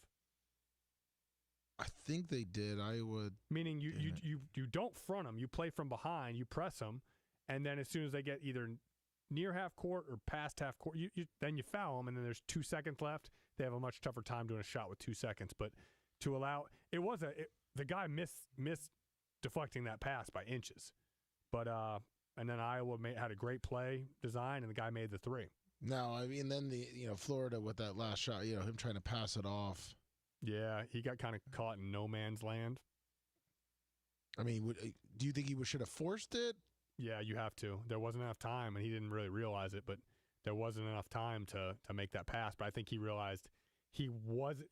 I think they did. Iowa. Meaning you don't front them. You play from behind. You press them, and then as soon as they get either near half court or past half court, then you foul them, and then there's 2 seconds left. They have a much tougher time doing a shot with 2 seconds. But to allow the guy missed deflecting that pass by inches, but and then Iowa had a great play design, and the guy made the 3. No, I mean then Florida with that last shot, him trying to pass it off. Yeah, he got kind of caught in no man's land. I mean, do you think he should have forced it? Yeah, you have to. There wasn't enough time, and he didn't really realize it, but there wasn't enough time to make that pass. But I think he realized he was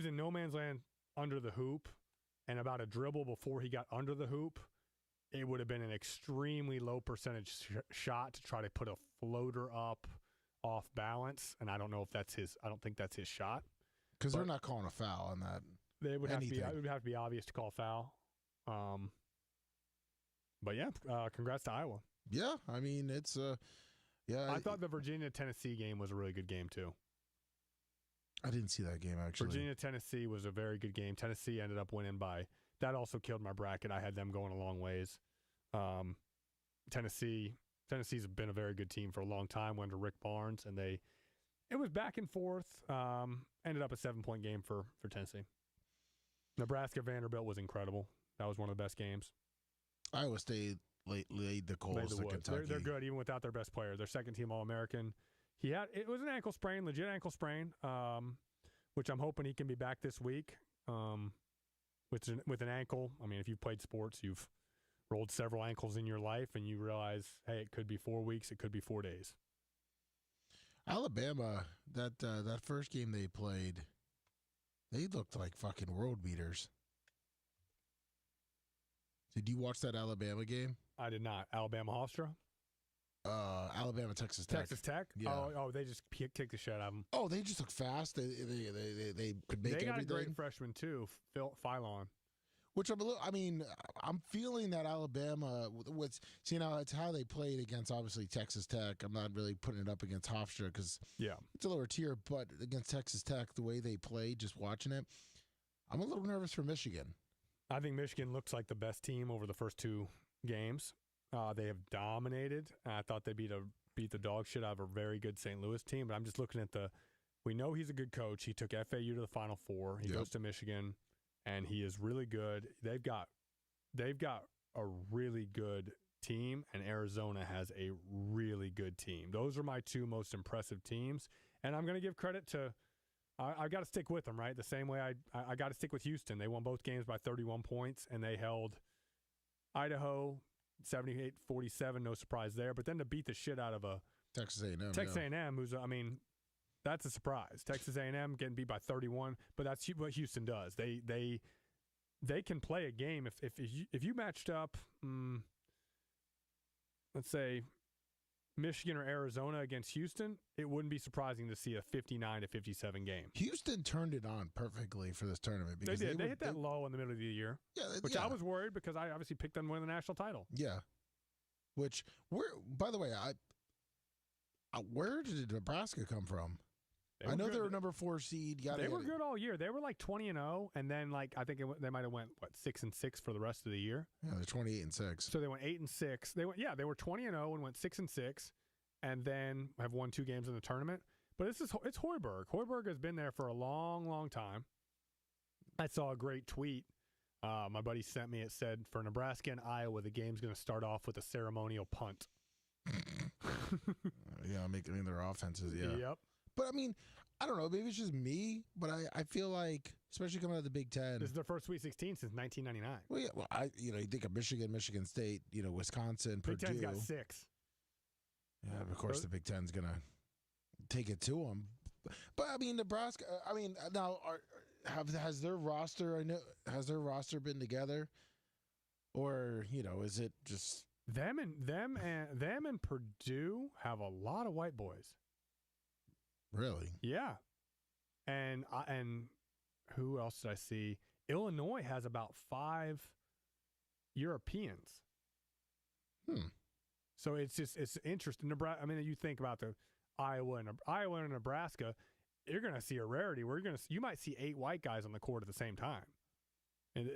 in no man's land under the hoop, and about a dribble before he got under the hoop, it would have been an extremely low percentage shot to try to put a floater up off balance, and I don't know if that's his. I don't think that's his shot. Because they're not calling a foul on that. It would have to be obvious to call foul. But yeah, congrats to Iowa. Yeah, I mean it's yeah. I thought the Virginia-Tennessee game was a really good game too. I didn't see that game actually. Virginia-Tennessee was a very good game. Tennessee ended up winning by. That also killed my bracket. I had them going a long ways. Tennessee's been a very good team for a long time under Rick Barnes, and it was back and forth. Ended up a 7-point game for Tennessee. Nebraska-Vanderbilt was incredible. That was one of the best games. Iowa State laid the coals to Kentucky. They're good even without their best player. Their second-team All-American. It was an ankle sprain, legit ankle sprain, which I'm hoping he can be back this week. With an ankle, I mean, if you've played sports, you've rolled several ankles in your life, and you realize, hey, it could be 4 weeks, it could be 4 days. Alabama, that first game they played, they looked like fucking world beaters. Did you watch that Alabama game? I did not. Alabama Hofstra? Alabama Texas Tech. Texas Tech? Yeah. Oh, they just kicked the shit out of them. Oh, they just look fast. They could make everything. They got a great freshman too, Philon. Which I'm feeling that Alabama. It's how they played against obviously Texas Tech. I'm not really putting it up against Hofstra because it's a lower tier, but against Texas Tech, the way they played, just watching it, I'm a little nervous for Michigan. I think Michigan looks like the best team over the first 2 games. They have dominated. I thought they beat the dog shit out of a very good St. Louis team, but I'm just looking at we know he's a good coach. He took FAU to the Final Four. He goes to Michigan, and he is really good. They've got a really good team, and Arizona has a really good team. Those are my 2 most impressive teams, and I'm going to give credit to I got to stick with them, right? The same way I got to stick with Houston. They won both games by 31 points, and they held Idaho 78-47, no surprise there. But then to beat the shit out of a Texas A&M, who's that's a surprise. Texas A&M getting beat by 31, but that's what Houston does. They can play a game if you matched up, let's say Michigan or Arizona against Houston, it wouldn't be surprising to see a 59-57 game. Houston turned it on perfectly for this tournament. Because they did. They hit that low in the middle of the year, which I was worried because I obviously picked them to win the national title. Yeah. By the way, where did Nebraska come from? I know they were number 4 seed. They were good all year. They were like 20-0, and then I think they might have went 6-6 for the rest of the year. Yeah, they're 28-6. So they went 8-6. They were 20-0 and went 6-6, and then have won 2 games in the tournament. But it's Hoiberg. Hoiberg has been there for a long, long time. I saw a great tweet my buddy sent me. It said, for Nebraska and Iowa, the game's going to start off with a ceremonial punt. Making their offenses. Yeah. Yep. But I don't know. Maybe it's just me, but I feel like, especially coming out of the Big Ten, this is their first Sweet 16 since 1999. Well, yeah. Well, you think of Michigan State, Wisconsin, Big Purdue. Ten's got 6. Yeah, of course the Big Ten's gonna take it to them. But Nebraska. Now has their roster? Has their roster been together, or is it just them and Purdue have a lot of white boys. Really? Yeah. And who else did I see? Illinois has about 5 Europeans. So it's interesting. Nebraska. I mean, you think about the Iowa and Nebraska, you're going to see a rarity where you might see 8 white guys on the court at the same time. And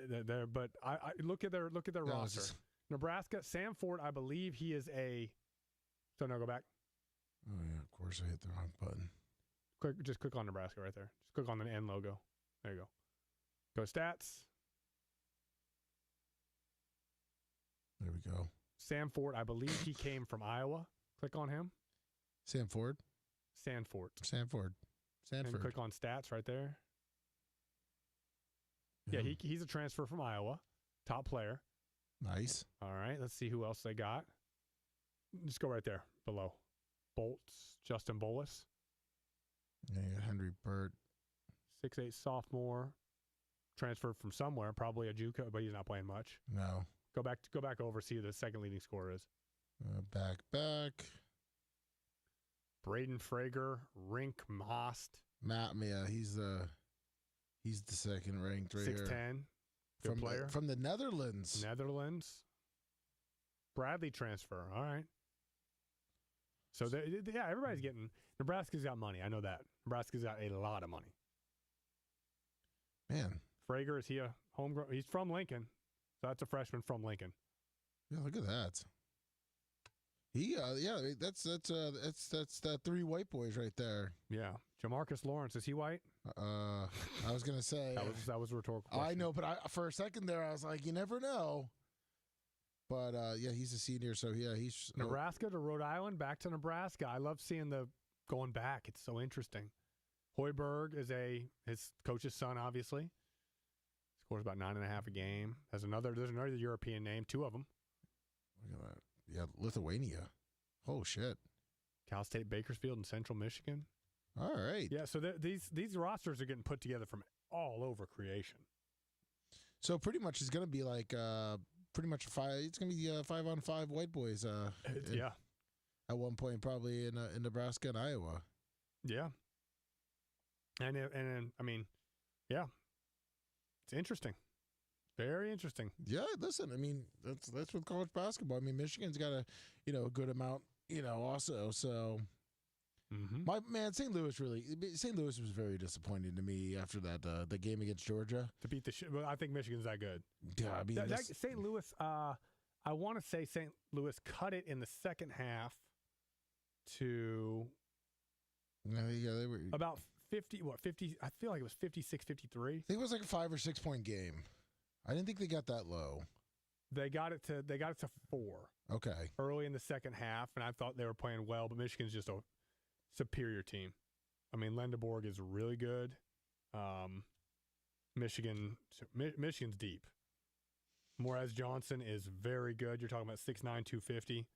but I look at their roster. Nebraska, Sam Ford, I believe he is a. So now go back. Oh yeah, of course I hit the wrong button. Just click on Nebraska right there. Just click on the N logo. There you go. Go stats. There we go. Sam Ford, I believe he came from Iowa. Click on him. Sanford. Sanford. And click on stats right there. Yeah, he's a transfer from Iowa. Top player. Nice. All right, let's see who else they got. Just go right there below. Bolts, Justin Bolus. Yeah, Henry Burt. 6'8" sophomore. Transferred from somewhere, probably a JUCO, but he's not playing much. No. Go back over, see who the second leading scorer is. Back. Braden Frager, Rink Most. Matt, yeah, he's the second ranked right 6'10". here. Good player. From the Netherlands. Bradley transfer. All right. So, everybody's getting – Nebraska's got money. I know that. Nebraska's got a lot of money. Man. Frager, is he a homegrown – he's from Lincoln. So that's a freshman from Lincoln. Yeah, look at that. He, that's the 3 white boys right there. Yeah. Jamarcus Lawrence, is he white? I was gonna say that was a rhetorical question. I know, but for a second there, I was like, you never know. But yeah, he's a senior, so yeah, he's Nebraska to Rhode Island, back to Nebraska. I love seeing the going back. It's so interesting. Hoiberg is his coach's son, obviously. Scores about 9.5 a game. There's another European name, 2 of them. Look at that. Yeah, Lithuania. Oh shit. Cal State Bakersfield and Central Michigan. All right. Yeah, so these rosters are getting put together from all over creation. So pretty much it's going to be like pretty much 5. It's going to be 5-on-5 white boys. Yeah. At one point, probably in Nebraska and Iowa. Yeah. And I mean, yeah, it's interesting. Very interesting. Yeah, listen, I mean, that's with college basketball. I mean, Michigan's got a good amount, also. So, my man, St. Louis was very disappointing to me after that the game against Georgia. To beat the shit. Well, I think Michigan's that good. Yeah, I mean, St. Louis. I want to say St. Louis cut it in the second half to. Yeah, they were about 50. What 50? I feel like it was 56, 53. I think it was like a 5 or 6 point game. I didn't think they got that low. They got it to 4. Okay. Early in the second half, and I thought they were playing well, but Michigan's just a superior team. I mean, Lendeborg is really good. Michigan's deep. Moraz Johnson is very good. You're talking about 6'9", 250.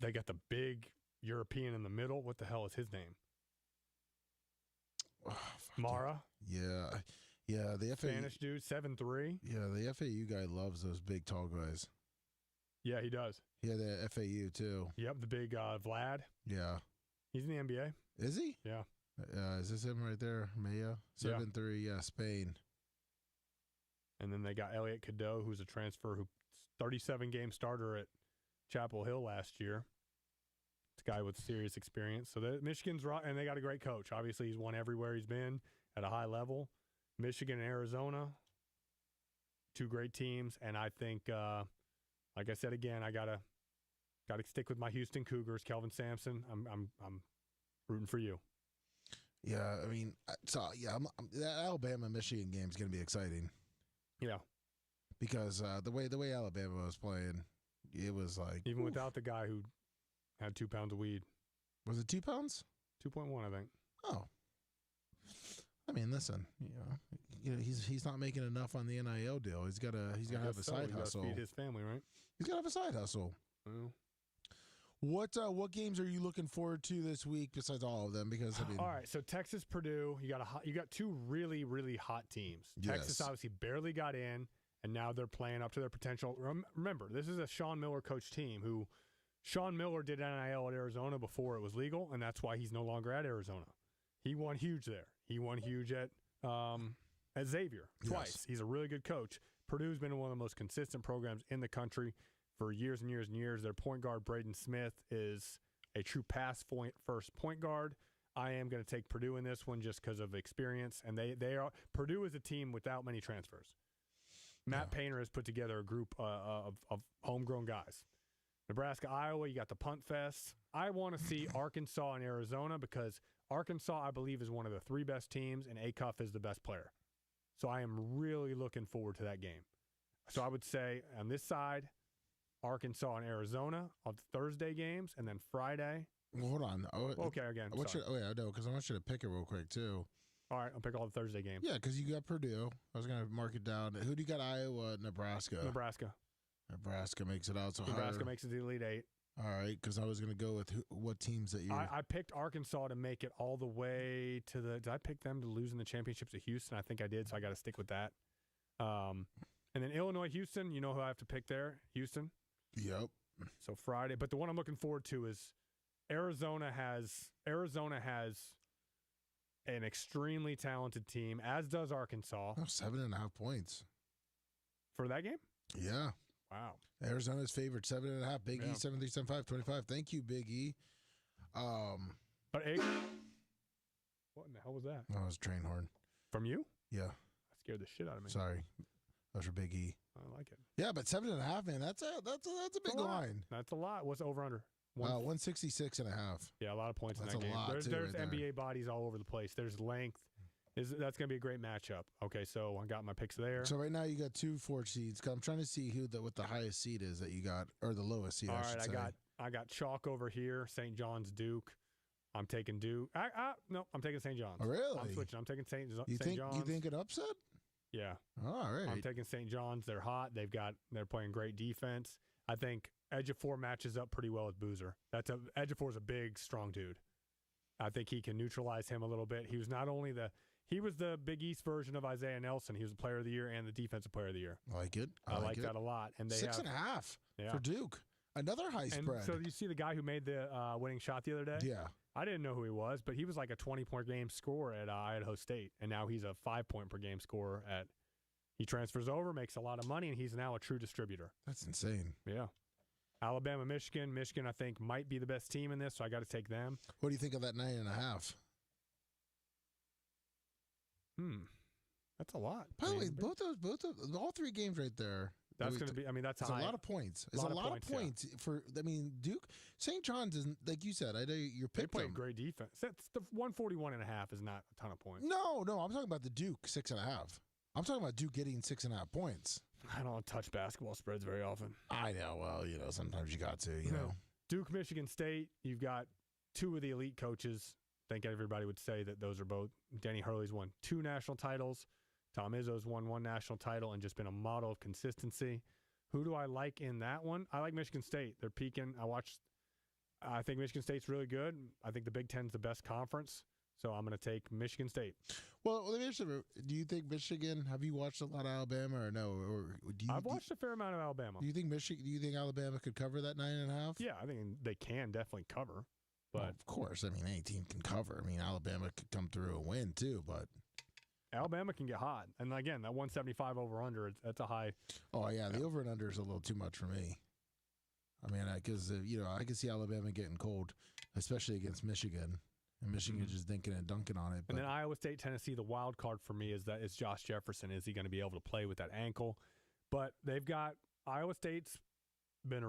They got the big European in the middle. What the hell is his name? Oh, Mara. Yeah. Yeah, the FAU. Spanish dude, 7'3". Yeah, the FAU guy loves those big, tall guys. Yeah, he does. Yeah, the FAU, too. Yep, the big Vlad. Yeah. He's in the NBA. Is he? Yeah. Is this him right there? Maya? 7'3", yeah, Spain. And then they got Elliot Cadeau, who's a transfer, 37-game starter at Chapel Hill last year. It's a guy with serious experience. So Michigan's right, and they got a great coach. Obviously, he's won everywhere he's been at a high level. Michigan and Arizona, 2 great teams, and I think, like I said again, I gotta stick with my Houston Cougars. Kelvin Sampson, I'm rooting for you. Yeah, I mean, that Alabama Michigan game is gonna be exciting. Yeah, because the way Alabama was playing, it was like even without the guy who had 2 pounds of weed. Was it 2 pounds? 2.1, I think. Oh. I mean, listen, he's not making enough on the NIL deal. He's got to have a side hustle. Feed his family, right? He's got to have a side hustle. Well. What games are you looking forward to this week besides all of them? Because I mean, all right, so Texas, Purdue, you got 2 really, really hot teams. Yes. Texas obviously barely got in, and now they're playing up to their potential. Remember, this is a Sean Miller coach team who Sean Miller did NIL at Arizona before it was legal, and that's why he's no longer at Arizona. He won huge there. He won huge at Xavier twice. Yes. He's a really good coach. Purdue's been one of the most consistent programs in the country. for years and years and years. Their point guard, Braden Smith, is a true first point guard. I am going to take Purdue in this one just because of experience, and they are Purdue is a team without many transfers. Matt Painter has put together a group of homegrown guys. Nebraska, Iowa, you got the punt fest. I want to see Arkansas and Arizona because Arkansas, I believe, is one of the 3 best teams, and Acuff is the best player. So I am really looking forward to that game. So I would say on this side, Arkansas and Arizona of the Thursday games, and then Friday. Well, hold on. Okay, again. I know, because I want you to pick it real quick, too. All right, I'll pick all the Thursday games. Yeah, because you got Purdue. I was going to mark it down. Who do you got? Iowa, Nebraska. Nebraska makes it out. So Nebraska makes it to the Elite Eight. All right, because I was going to go with what teams that you. I picked Arkansas to make it all the way to the. Did I pick them to lose in the championship to Houston? I think I did, so I got to stick with that. And then Illinois, Houston. You know who I have to pick there? Houston. Yep. So Friday, but the one I'm looking forward to is Arizona has an extremely talented team, as does Arkansas. Oh, 7.5 points for that game. Yeah. Wow. Arizona's favored 7.5. Big E 737525. Thank you, Big E. But what in the hell was that? That was a train horn. From you? Yeah. That scared the shit out of me. Sorry. That was for Big E. I like it. Yeah, but 7.5, man. That's a big line. That's a lot. What's over under? 166.5. Yeah, a lot of points in that game. There's NBA bodies all over the place. There's length. That's going to be a great matchup. Okay, so I got my picks there. So right now you got 2 4 seeds. I'm trying to see what the highest seed is that you got, or the lowest seed. All right, I got chalk over here. St. John's, Duke. I'm taking Duke. No, I'm taking St. John's. Oh, really? I'm switching. I'm taking St. John's. You think an upset? Yeah. All right. I'm taking St. John's. They're hot. They're playing great defense. I think Ejiofor matches up pretty well with Boozer. Ejiofor's a big, strong dude. I think he can neutralize him a little bit. He was he was the Big East version of Isaiah Nelson. He was the player of the year and the defensive player of the year. I like it. I like that a lot. And they 6.5 for Duke. Another high spread. So you see the guy who made the winning shot the other day? Yeah. I didn't know who he was, but he was like a 20-point game scorer at Idaho State, and now he's a 5-point per game scorer at. He transfers over, makes a lot of money, and he's now a true distributor. That's insane. Yeah. Alabama, Michigan. Michigan, I think, might be the best team in this, so I got to take them. What do you think of that 9.5? That's a lot. By the way, all 3 games right there. That's going to be. I mean, that's a lot of points. It's a lot of points for. I mean, Duke, St. John's isn't like you said. I know you're picking. They play great defense. That's the 141.5 is not a ton of points. No, I'm talking about the Duke 6.5. I'm talking about Duke getting 6.5 points. I don't touch basketball spreads very often. I know. Well, sometimes you got to. You know, Duke, Michigan State. You've got 2 of the elite coaches. I think everybody would say that those are both. Danny Hurley's won 2 national titles. Tom Izzo's won 1 national title and just been a model of consistency. Who do I like in that one? I like Michigan State. They're peaking. I think Michigan State's really good. I think the Big Ten's the best conference, so I'm going to take Michigan State. Well, let me ask you, do you think Michigan? Have you watched a lot of Alabama or no? I've watched a fair amount of Alabama. Do you think Alabama could cover that 9.5? Yeah, I think they can definitely cover. But of course, I mean, any team can cover. I mean, Alabama could come through and win too, but. Alabama can get hot. And again, that 175 over-under, that's a high. Oh, yeah. The over and under is a little too much for me. I mean, because, I can see Alabama getting cold, especially against Michigan. And Michigan just dinking and dunking on it. And then Iowa State, Tennessee, the wild card for me is Josh Jefferson. Is he going to be able to play with that ankle? But they've got Iowa State's they've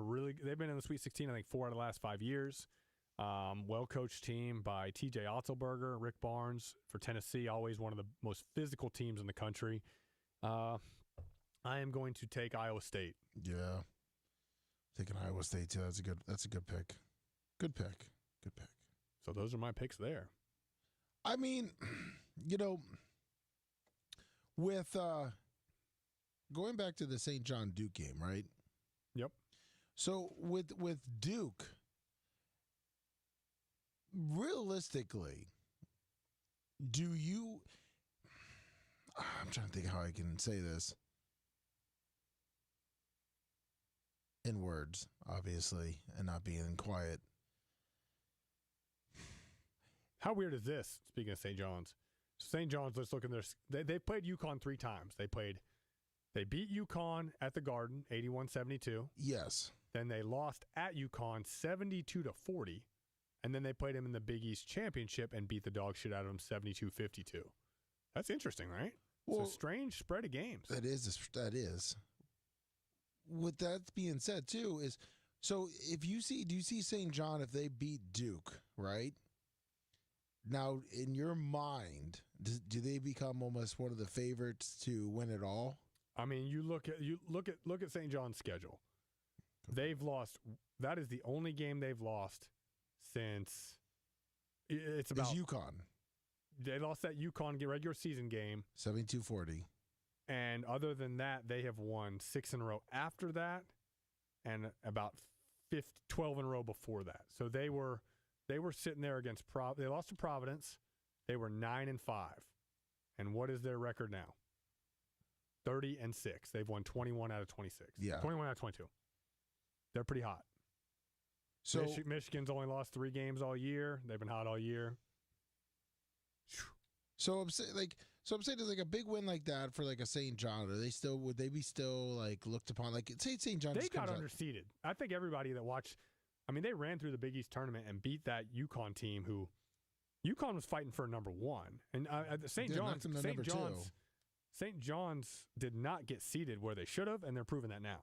been in the Sweet 16, I think, 4 out of the last 5 years. Well-coached team by T.J. Otzelberger, Rick Barnes for Tennessee, always one of the most physical teams in the country. I am going to take Iowa State. Yeah, taking Iowa State too. That's a good pick. Good pick. So those are my picks there. I mean, with going back to the St. John Duke game, right? Yep. So with Duke. Realistically, I'm trying to think how I can say this in words, obviously, and not being quiet. How weird is this? Speaking of St. John's. St. John's, let's look in their. They've played UConn 3 times. They played They beat UConn at the Garden, 81-72. Yes. Then they lost at UConn 72-40. And then they played them in the Big East Championship and beat the dog shit out of them 72-52. That's interesting, right? Well, it's a strange spread of games. That is. With that being said, too, is so do you see St. John if they beat Duke, right? Now, in your mind, do they become almost one of the favorites to win it all? I mean, look at St. John's schedule. They've lost. That is the only game they've lost since it's about UConn. They lost that UConn regular season game 72-40. And other than that, they have won 6 in a row after that, and about 12 in a row before that. So they were sitting there against they lost to Providence. They were 9-5. And what is their record now? 30-6. They've won 21 out of 26. Yeah. 21 out of 22. They're pretty hot. So Michigan's only lost 3 games all year. They've been hot all year. So I'm saying it's like a big win like that for like a St. John. Would they be still like looked upon? Like say St. John. They got underseeded. I think everybody that watched. I mean, they ran through the Big East tournament and beat that UConn team. Who UConn was fighting for number 1, and St. John's did not get seeded where they should have, and they're proving that now.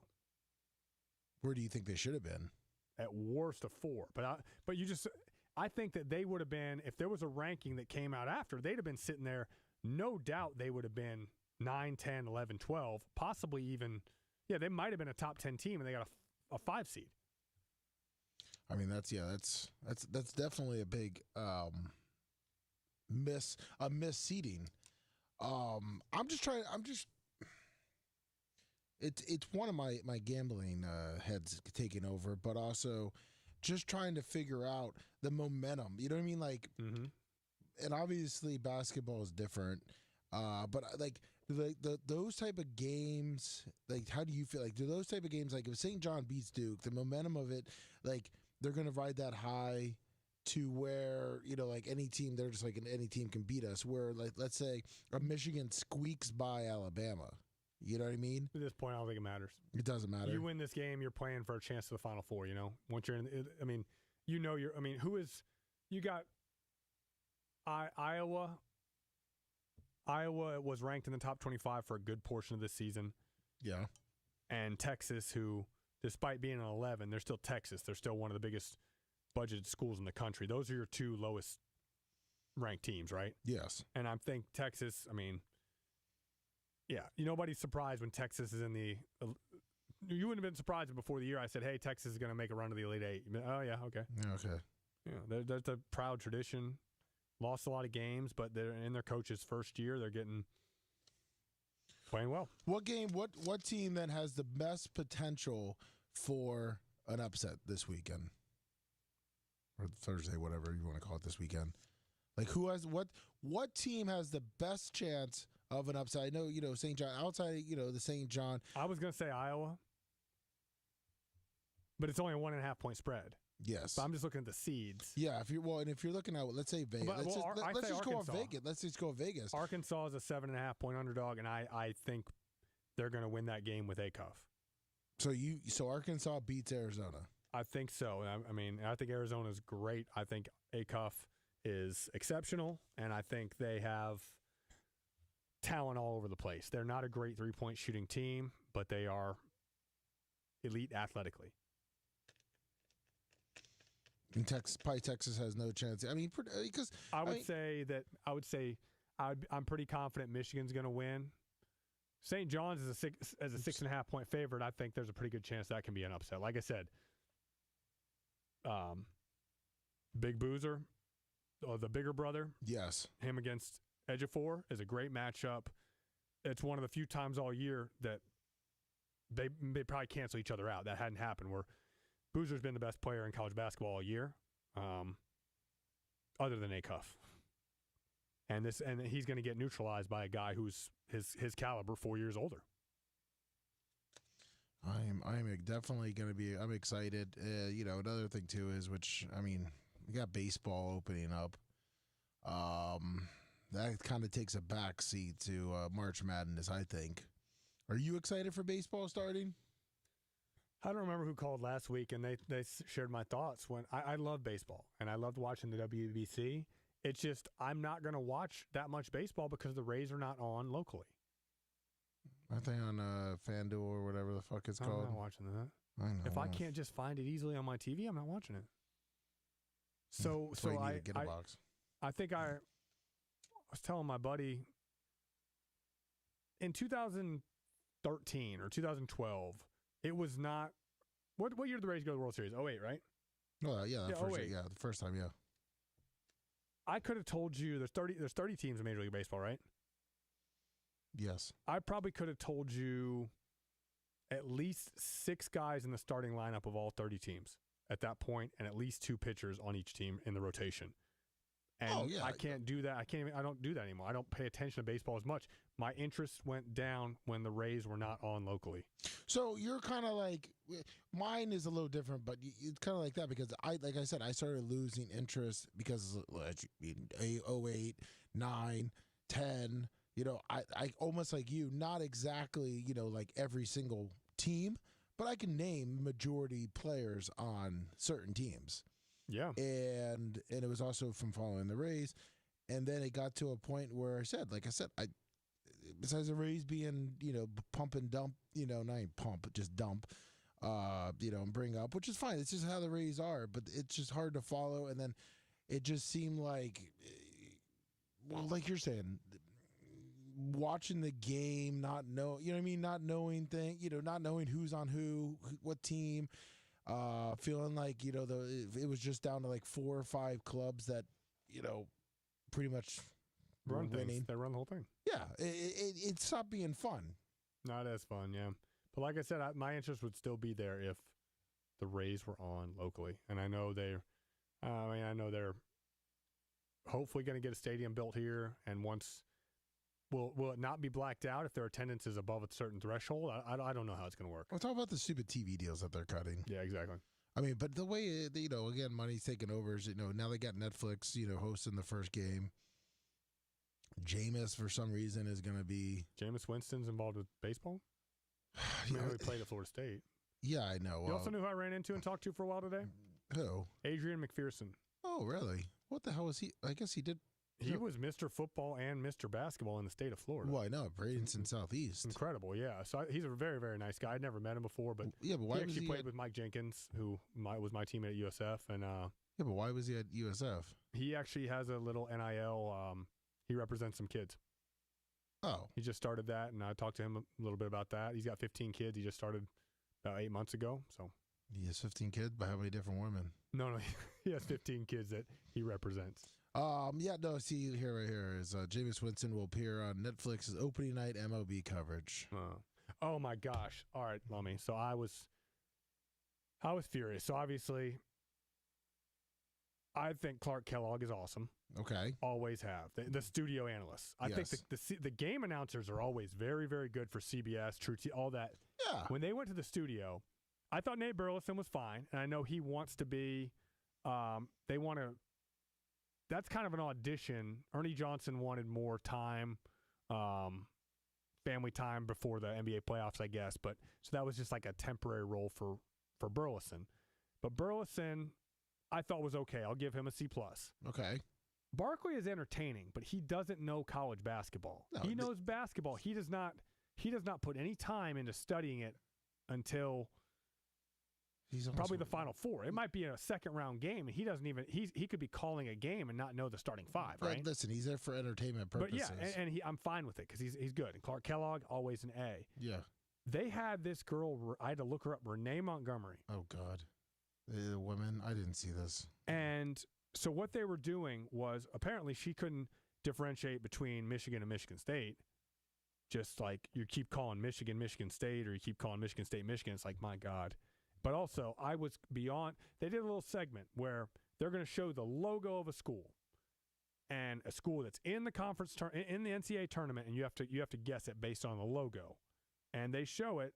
Where do you think they should have been? At worst, a 4. I think that they would have been, if there was a ranking that came out after, they'd have been sitting there. No doubt they would have been 9, 10, 11, 12, possibly even, they might have been a top 10 team, and they got a 5 seed. I mean, that's definitely a big miss seeding. It's one of my gambling heads taking over, but also just trying to figure out the momentum. You know what I mean? Like, and obviously basketball is different, but like those type of games, like how do you feel? Like do those type of games, like if St. John beats Duke, the momentum of it, like they're gonna ride that high to where like any team, they're just like any team can beat us. Where like let's say a Michigan squeaks by Alabama. You know what I mean? At this point, I don't think it matters. It doesn't matter. You win this game, you're playing for a chance to the Final Four, Once you're in, you got Iowa. Iowa was ranked in the top 25 for a good portion of this season. Yeah. And Texas, who, despite being an 11, they're still Texas. They're still one of the biggest budgeted schools in the country. Those are your 2 lowest ranked teams, right? Yes. And I think Texas, nobody's surprised when Texas is in the. You wouldn't have been surprised before the year I said, "Hey, Texas is going to make a run to the Elite Eight." Oh yeah, okay. Okay. Yeah, there's a proud tradition. Lost a lot of games, but they're in their coach's first year. They're playing well. What game? What team then has the best potential for an upset this weekend or Thursday, whatever you want to call it this weekend? Like who has what team has the best chance of an upside? I know, St. John, outside, the St. John. I was going to say Iowa, but it's only a 1.5 point spread. Yes. So I'm just looking at the seeds. Yeah. If you're looking at, let's say Vegas. Let's just go on Vegas. Let's just go Vegas. Arkansas is a 7.5 point underdog, and I think they're going to win that game with Acuff. So Arkansas beats Arizona. I think so. I think Arizona is great. I think Acuff is exceptional, and I think they have talent all over the place. They're not a great 3-point shooting team, but they are elite athletically. And Texas has no chance. I mean, because I'm pretty confident Michigan's going to win. St. John's is a 6.5 point favorite. I think there's a pretty good chance that can be an upset. Like I said, Big Boozer, the bigger brother. Yes, him against Ejiofor is a great matchup. It's one of the few times all year that they probably cancel each other out. That hadn't happened where Boozer's been the best player in college basketball all year, other than Acuff. And he's going to get neutralized by a guy who's his caliber, 4 years older. I'm definitely going to be. I'm excited. Another thing too is we got baseball opening up. That kind of takes a back seat to March Madness, I think. Are you excited for baseball starting? I don't remember who called last week, and they shared my thoughts. When I love baseball, and I loved watching the WBC. It's just I'm not going to watch that much baseball because the Rays are not on locally. Aren't they on FanDuel or whatever the fuck it's called? I'm not watching that. I know. If I can't just find it easily on my TV, I'm not watching it. That's why you need to get a box. I think I was telling my buddy in 2013 or 2012, it was not. What year did the Rays go to the World Series? 08, right? Oh yeah, the first time, yeah. I could have told you there's 30 teams in Major League Baseball, right? Yes. I probably could have told you at least 6 guys in the starting lineup of all 30 teams at that point, and at least 2 pitchers on each team in the rotation. And I can't do that. I don't do that anymore. I don't pay attention to baseball as much. My interest went down when the Rays were not on locally. So you're kind of like, mine is a little different, but it's kind of like that because like I said, I started losing interest because 08, 9, 10, I almost like you, not exactly, like every single team, but I can name majority players on certain teams. Yeah. And it was also from following the Rays. And then it got to a point where I besides the Rays being, pump and dump, not even pump, just dump, and bring up, which is fine. It's just how the Rays are, but it's just hard to follow. And then it just seemed like, well, like you're saying, watching the game, not knowing not knowing who's on what team, feeling like, it was just down to like 4 or 5 clubs that, pretty much run winning. Things. They run the whole thing. Yeah, it stopped being fun. Not as fun, yeah. But like I said, my interest would still be there if the Rays were on locally. And I know they're hopefully going to get a stadium built here. And once, will it not be blacked out if their attendance is above a certain threshold? I don't know how it's going to work. Well, talk about the stupid TV deals that they're cutting. Yeah, exactly. I mean, but the way, again, money's taking over is, now they got Netflix, hosting the first game. Jameis, for some reason, is going to be... Jameis Winston's involved with baseball? I mean, he played at Florida State. Yeah, I know. You also knew who I ran into and talked to for a while today? Who? Adrian McPherson. Oh, really? What the hell was he? I guess he did... He was Mr. Football and Mr. Basketball in the state of Florida. Well, I know. Bradenton Southeast. Incredible, yeah. So he's a very, very nice guy. I'd never met him before, but why he actually played with Mike Jenkins, who was my teammate at USF. And but why was he at USF? He actually has a little NIL. He represents some kids. Oh. He just started that, and I talked to him a little bit about that. He's got 15 kids. He just started about 8 months ago. So he has 15 kids, but how many different women? No, he has 15 kids that he represents. See, right here is Jameis Winston will appear on Netflix's opening night MLB coverage. Oh my gosh! All right, Lummy. So I was furious. So obviously, I think Clark Kellogg is awesome. Okay. Always have. The studio analysts. I think the game announcers are always very, very good for CBS, True T, all that. Yeah. When they went to the studio, I thought Nate Burleson was fine, and I know he wants to be. They want to. That's kind of an audition. Ernie Johnson wanted more time, family time before the NBA playoffs, I guess. But so that was just like a temporary role for Burleson. But Burleson, I thought was okay. I'll give him a C+. Okay. Barkley is entertaining, but he doesn't know college basketball. No, he knows basketball. He does not put any time into studying it until probably the Final Four. It might be a second round game, and he doesn't even he could be calling a game and not know the starting 5. Right? Listen, he's there for entertainment purposes. But yeah, and I'm fine with it because he's good. And Clark Kellogg, always an A. Yeah. They had this girl. I had to look her up. Renee Montgomery. Oh God, the women. I didn't see this. And so what they were doing was apparently she couldn't differentiate between Michigan and Michigan State. Just like you keep calling Michigan, Michigan State, or you keep calling Michigan State, Michigan. It's like, my God. But also, I was beyond. They did a little segment where they're going to show the logo of a school, and a school that's in the conference in the NCAA tournament, and you have to guess it based on the logo. And they show it.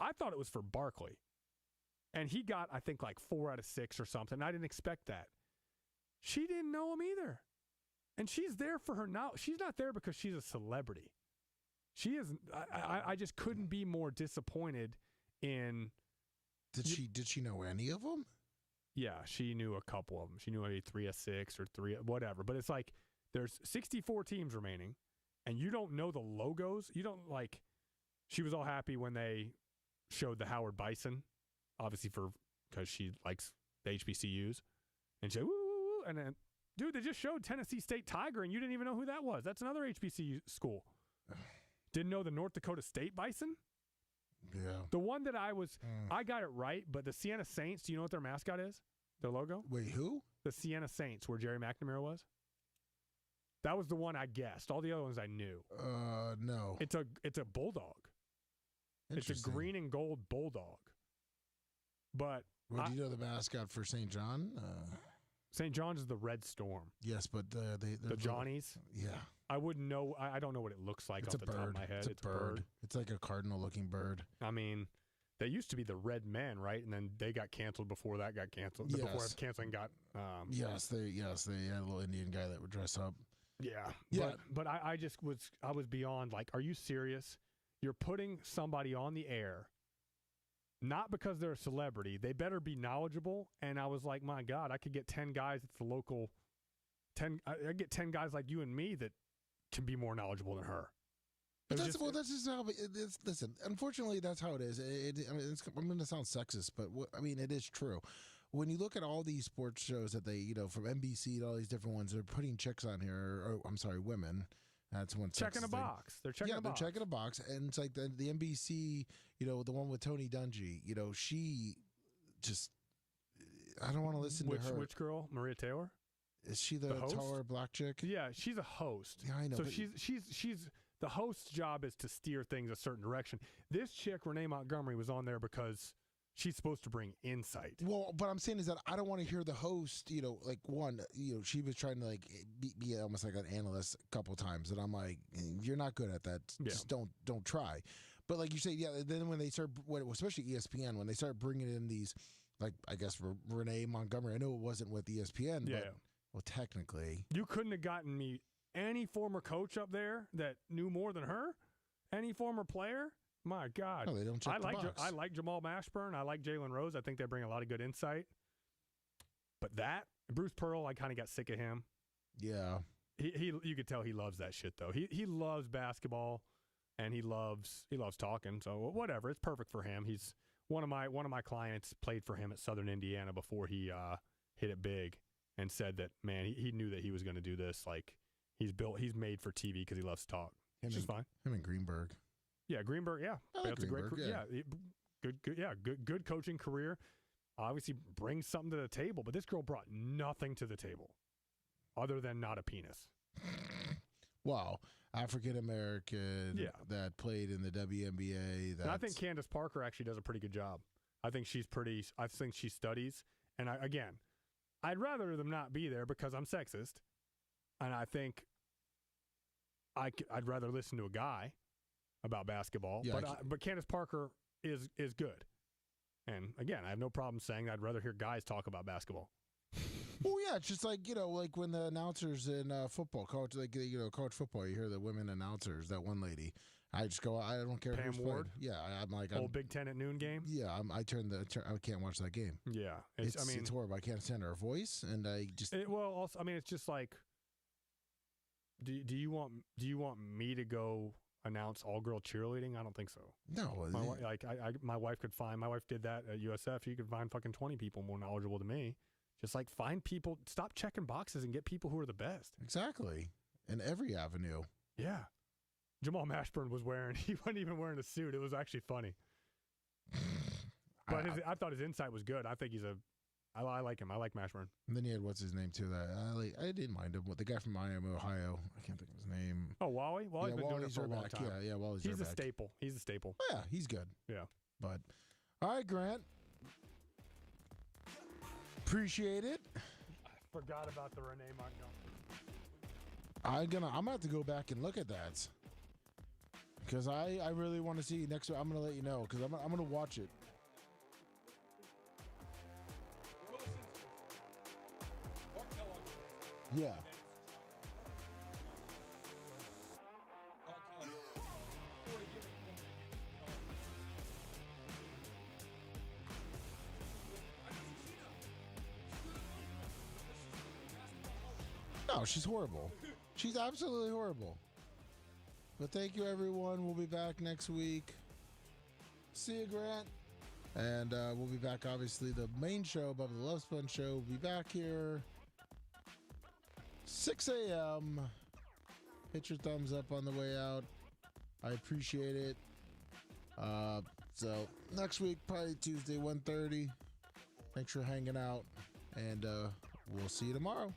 I thought it was for Barkley, and he got, I think, like 4 out of 6 or something. I didn't expect that. She didn't know him either, and she's there for her knowledge. She's not there because she's a celebrity. She is. I just couldn't be more disappointed in. Did she know any of them? Yeah, she knew a couple of them. She knew maybe 3 of 6 or 3 whatever. But it's like there's 64 teams remaining, and you don't know the logos. You don't like. She was all happy when they showed the Howard Bison, obviously because she likes the HBCUs, and she said, woo, and then, dude, they just showed Tennessee State Tiger, and you didn't even know who that was. That's another HBCU school. Didn't know the North Dakota State Bison? Yeah. The one that I got it right, but the Siena Saints, do you know what their mascot is? Their logo? Wait, who? The Siena Saints, where Jerry McNamara was. That was the one I guessed. All the other ones I knew. No. It's a bulldog. It's a green and gold bulldog. But do you know the mascot for St. John? St. John's is the Red Storm. Yes, but the Johnnies. Yeah. I wouldn't know. I don't know what it looks like off the top of my head. It's a bird. It's like a cardinal-looking bird. I mean, they used to be the Red Men, right? And then they got canceled before that got canceled. Yes. Before canceling got. Yes, they had a little Indian guy that would dress up. Yeah. But I was beyond like, are you serious? You're putting somebody on the air, not because they're a celebrity. They better be knowledgeable. And I was like, my God, I could get 10 guys at the local. I get 10 guys like you and me that can be more knowledgeable than her. But that's just how it is. Listen, unfortunately, that's how it is. I'm going to sound sexist, but it is true. When you look at all these sports shows that they, from NBC to all these different ones, they're putting chicks on here, or I'm sorry, women. That's one checking a box. They're checking a box. They're checking a box, and it's like the NBC, the one with Tony Dungy. She just, I don't want to listen to her. Which girl? Maria Taylor? Is she the taller black chick? Yeah, she's a host. Yeah, I know. So she's the host's job is to steer things a certain direction. This chick, Renee Montgomery, was on there because she's supposed to bring insight. Well, what I'm saying is that I don't want to hear the host, she was trying to be almost like an analyst a couple times, and I'm like, you're not good at that. Just don't try. But like you say, then when they start, especially ESPN, when they start bringing in these, like I guess Renee Montgomery, I know it wasn't with ESPN, but well, technically, you couldn't have gotten me any former coach up there that knew more than her, any former player. My God. No, they don't check the box. I like Jamal Mashburn. I like Jalen Rose. I think they bring a lot of good insight. But Bruce Pearl, I kind of got sick of him. Yeah. You could tell he loves that shit though. He loves basketball, and he loves talking. So whatever, it's perfect for him. He's one of my clients played for him at Southern Indiana before he hit it big, and said that, man, he knew that he was going to do this. Like he's made for TV because he loves to talk. Which is fine. Him and Greenberg. Yeah, Greenberg. Yeah, that's Greenberg, a great. Yeah, good coaching career. Obviously brings something to the table, but this girl brought nothing to the table, other than not a penis. Wow, African American. Yeah. That played in the WNBA. And I think Candace Parker actually does a pretty good job. I think she studies, and I'd rather them not be there because I'm sexist, and I think I'd rather listen to a guy about basketball. Yeah, but Candace Parker is good. And again, I have no problem saying I'd rather hear guys talk about basketball. Well, yeah, it's just like, like when the announcers in football, college football, you hear the women announcers, that one lady. I just go, I don't care. Pam Ward? Yeah, I'm like. Old Big Ten at noon game? Yeah, I can't watch that game. Yeah. It's horrible. I can't stand her voice, and I just. It's just like, do you want me to go announce all-girl cheerleading? I don't think so. No. My wife did that at USF. You could find fucking 20 people more knowledgeable than me. Just like find people, stop checking boxes and get people who are the best. Exactly. In every avenue. Yeah. Jamal Mashburn he wasn't even wearing a suit. It was actually funny. But I thought his insight was good. I think I like him. I like Mashburn. And then he had, what's his name too? That I didn't mind him. The guy from Miami, Ohio. I can't think of his name. Oh, Wally? Wally's been doing it for a long time. Yeah, Wally's He's a staple. He's a staple. Oh, yeah, he's good. Yeah. But, all right, Grant. Appreciate it. I forgot about the Renee Montgomery. I'm gonna have to go back and look at that. Because I really want to see next week. I'm going to let you know because I'm going to watch it. Yeah. No, she's horrible. She's absolutely horrible. But thank you, everyone. We'll be back next week. See you, Grant. And we'll be back, obviously, the main show, Bubba the Love Sponge Show. We'll be back here 6 a.m. Hit your thumbs up on the way out. I appreciate it. So next week, probably Tuesday, 1:30. Thanks for hanging out, and we'll see you tomorrow.